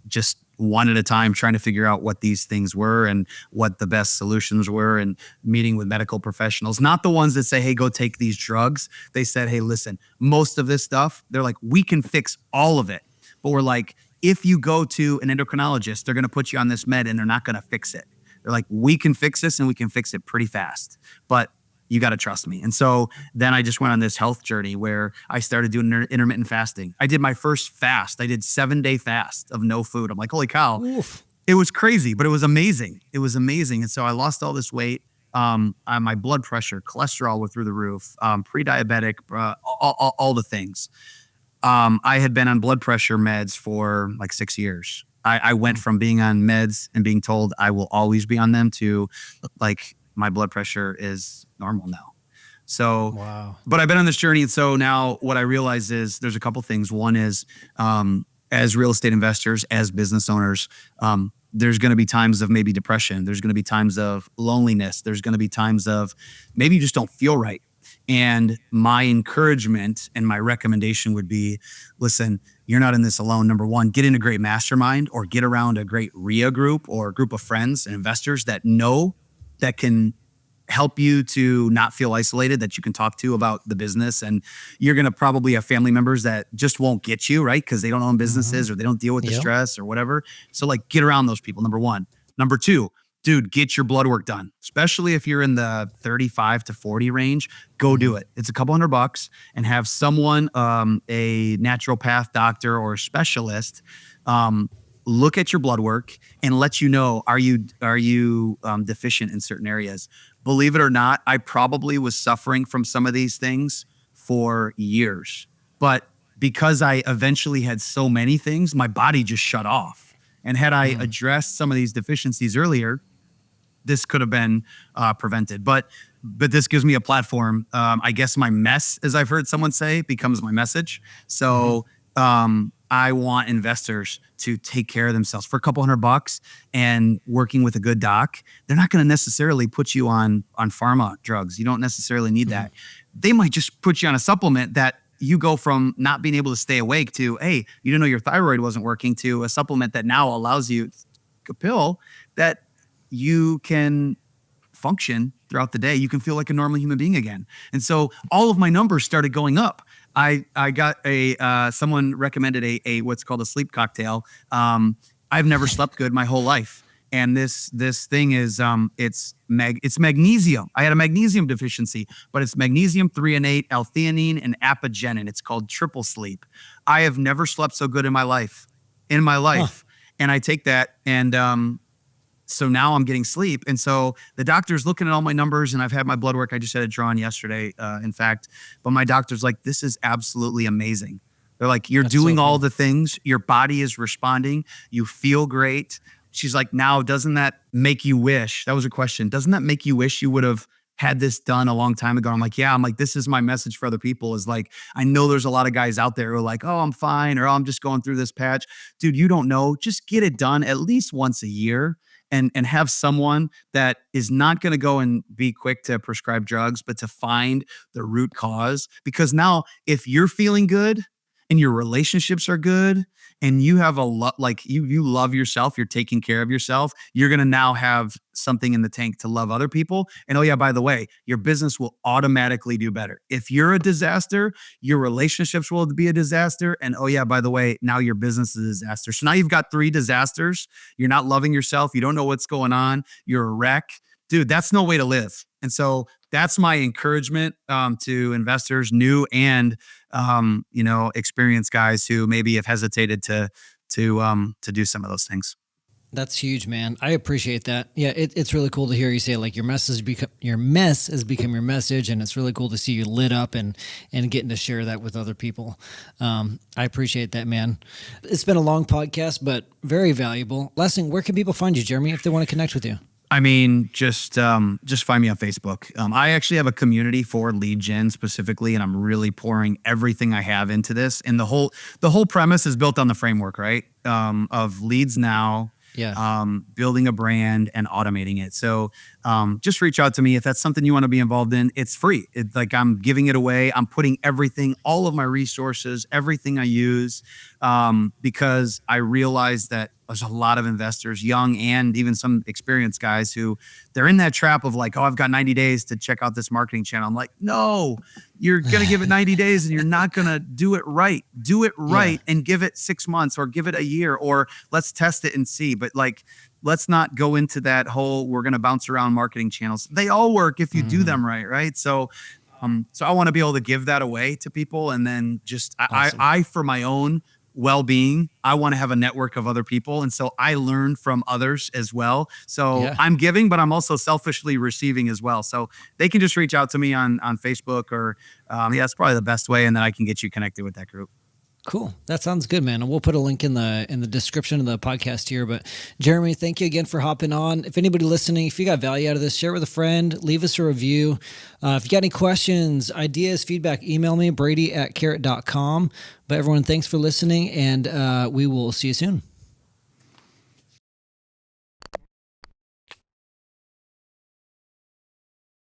just one at a time, trying to figure out what these things were and what the best solutions were, and meeting with medical professionals, not the ones that say, hey, go take these drugs. They said, hey, listen, most of this stuff, they're like, we can fix all of it. But we're like, if you go to an endocrinologist, they're going to put you on this med and they're not going to fix it. They're like, we can fix this and we can fix it pretty fast, but you got to trust me. And so then I just went on this health journey where I started doing intermittent fasting. I did my first fast. I did 7-day fast of no food. I'm like, holy cow. Oof. It was crazy, but it was amazing. It was amazing. And so I lost all this weight. My blood pressure, cholesterol were through the roof, pre-diabetic, all the things. I had been on blood pressure meds for like 6 years. I went from being on meds and being told I will always be on them to like, my blood pressure is normal now. So, wow. But I've been on this journey. And so now what I realize is there's a couple things. One is, as real estate investors, as business owners, there's going to be times of maybe depression. There's going to be times of loneliness. There's going to be times of maybe you just don't feel right. And my encouragement and my recommendation would be, listen, you're not in this alone. Number one, get in a great mastermind or get around a great RIA group or a group of friends and investors that can help you to not feel isolated, that you can talk to about the business. And you're going to probably have family members that just won't get you, right? Because they don't own businesses or they don't deal with the stress or whatever. So like get around those people, number one. Number two, dude, get your blood work done. Especially if you're in the 35 to 40 range, go do it. It's a couple $100 and have someone, a naturopath doctor or a specialist, look at your blood work and let you know, are you deficient in certain areas? Believe it or not, I probably was suffering from some of these things for years. But because I eventually had so many things, my body just shut off. And had I addressed some of these deficiencies earlier, this could have been prevented. But this gives me a platform. I guess my mess, as I've heard someone say, becomes my message. So I want investors to take care of themselves for a couple $100 and working with a good doc. They're not going to necessarily put you on pharma drugs. You don't necessarily need that. They might just put you on a supplement that you go from not being able to stay awake to, hey, you didn't know your thyroid wasn't working, to a supplement that now allows you a pill that you can function throughout the day. You can feel like a normal human being again. And so all of my numbers started going up. I got someone recommended a what's called a sleep cocktail. I've never slept good my whole life. And this thing is it's magnesium. I had a magnesium deficiency, but it's magnesium threonate, L-theanine, and apigenin. It's called triple sleep. I have never slept so good in my life. Huh. And I take that, and so now I'm getting sleep. And so the doctor's looking at all my numbers, and I've had my blood work. I just had it drawn yesterday, in fact. But my doctor's like, this is absolutely amazing. They're like, you're That's so doing all cool. the things. Your body is responding. You feel great. She's like, now, doesn't that make you wish? That was a question. Doesn't that make you wish you would have had this done a long time ago? I'm like, yeah. I'm like, this is my message for other people is like, I know there's a lot of guys out there who are like, oh, I'm fine, or oh, I'm just going through this patch. Dude, you don't know. Just get it done at least once a year, and have someone that is not going to go and be quick to prescribe drugs, but to find the root cause. Because now, if you're feeling good and your relationships are good, and you have a lot, like you love yourself, you're taking care of yourself, you're going to now have something in the tank to love other people. And oh yeah, by the way, your business will automatically do better. If you're a disaster, your relationships will be a disaster. And oh yeah, by the way, now your business is a disaster. So now you've got three disasters. You're not loving yourself. You don't know what's going on. You're a wreck. Dude, that's no way to live. And so that's my encouragement to investors, new and experienced guys who maybe have hesitated to do some of those things. That's huge, man. I appreciate that. Yeah, it's really cool to hear you say like your mess has become your message, and it's really cool to see you lit up and getting to share that with other people. I appreciate that, man. It's been a long podcast, but very valuable. Last thing, where can people find you, Jeremy, if they want to connect with you? I mean, just find me on Facebook. I actually have a community for lead gen specifically, and I'm really pouring everything I have into this. And the whole premise is built on the framework, right? Of leads now, Yeah. building a brand and automating it. So just reach out to me if that's something you want to be involved in. It's free. It's like I'm giving it away. I'm putting everything, all of my resources, everything I use, because I realize that there's a lot of investors, young and even some experienced guys, who they're in that trap of like, oh, I've got 90 days to check out this marketing channel. I'm like, no, you're going to give it 90 days and you're not going to do it right. Do it right and give it 6 months or give it a year, or let's test it and see. But like, let's not go into that whole, we're going to bounce around marketing channels. They all work if you do them right. Right. So I want to be able to give that away to people. And then just, Awesome. I for my own well-being, I want to have a network of other people, and so I learn from others as well. So Yeah. I'm giving, but I'm also selfishly receiving as well. So they can just reach out to me on Facebook, or that's probably the best way, and then I can get you connected with that group. Cool. That sounds good, man. And we'll put a link in the description of the podcast here. But Jeremy, thank you again for hopping on. If anybody listening, if you got value out of this, share it with a friend, leave us a review. If you got any questions, ideas, feedback, email me, Brady@carrot.com. But everyone, thanks for listening, and we will see you soon.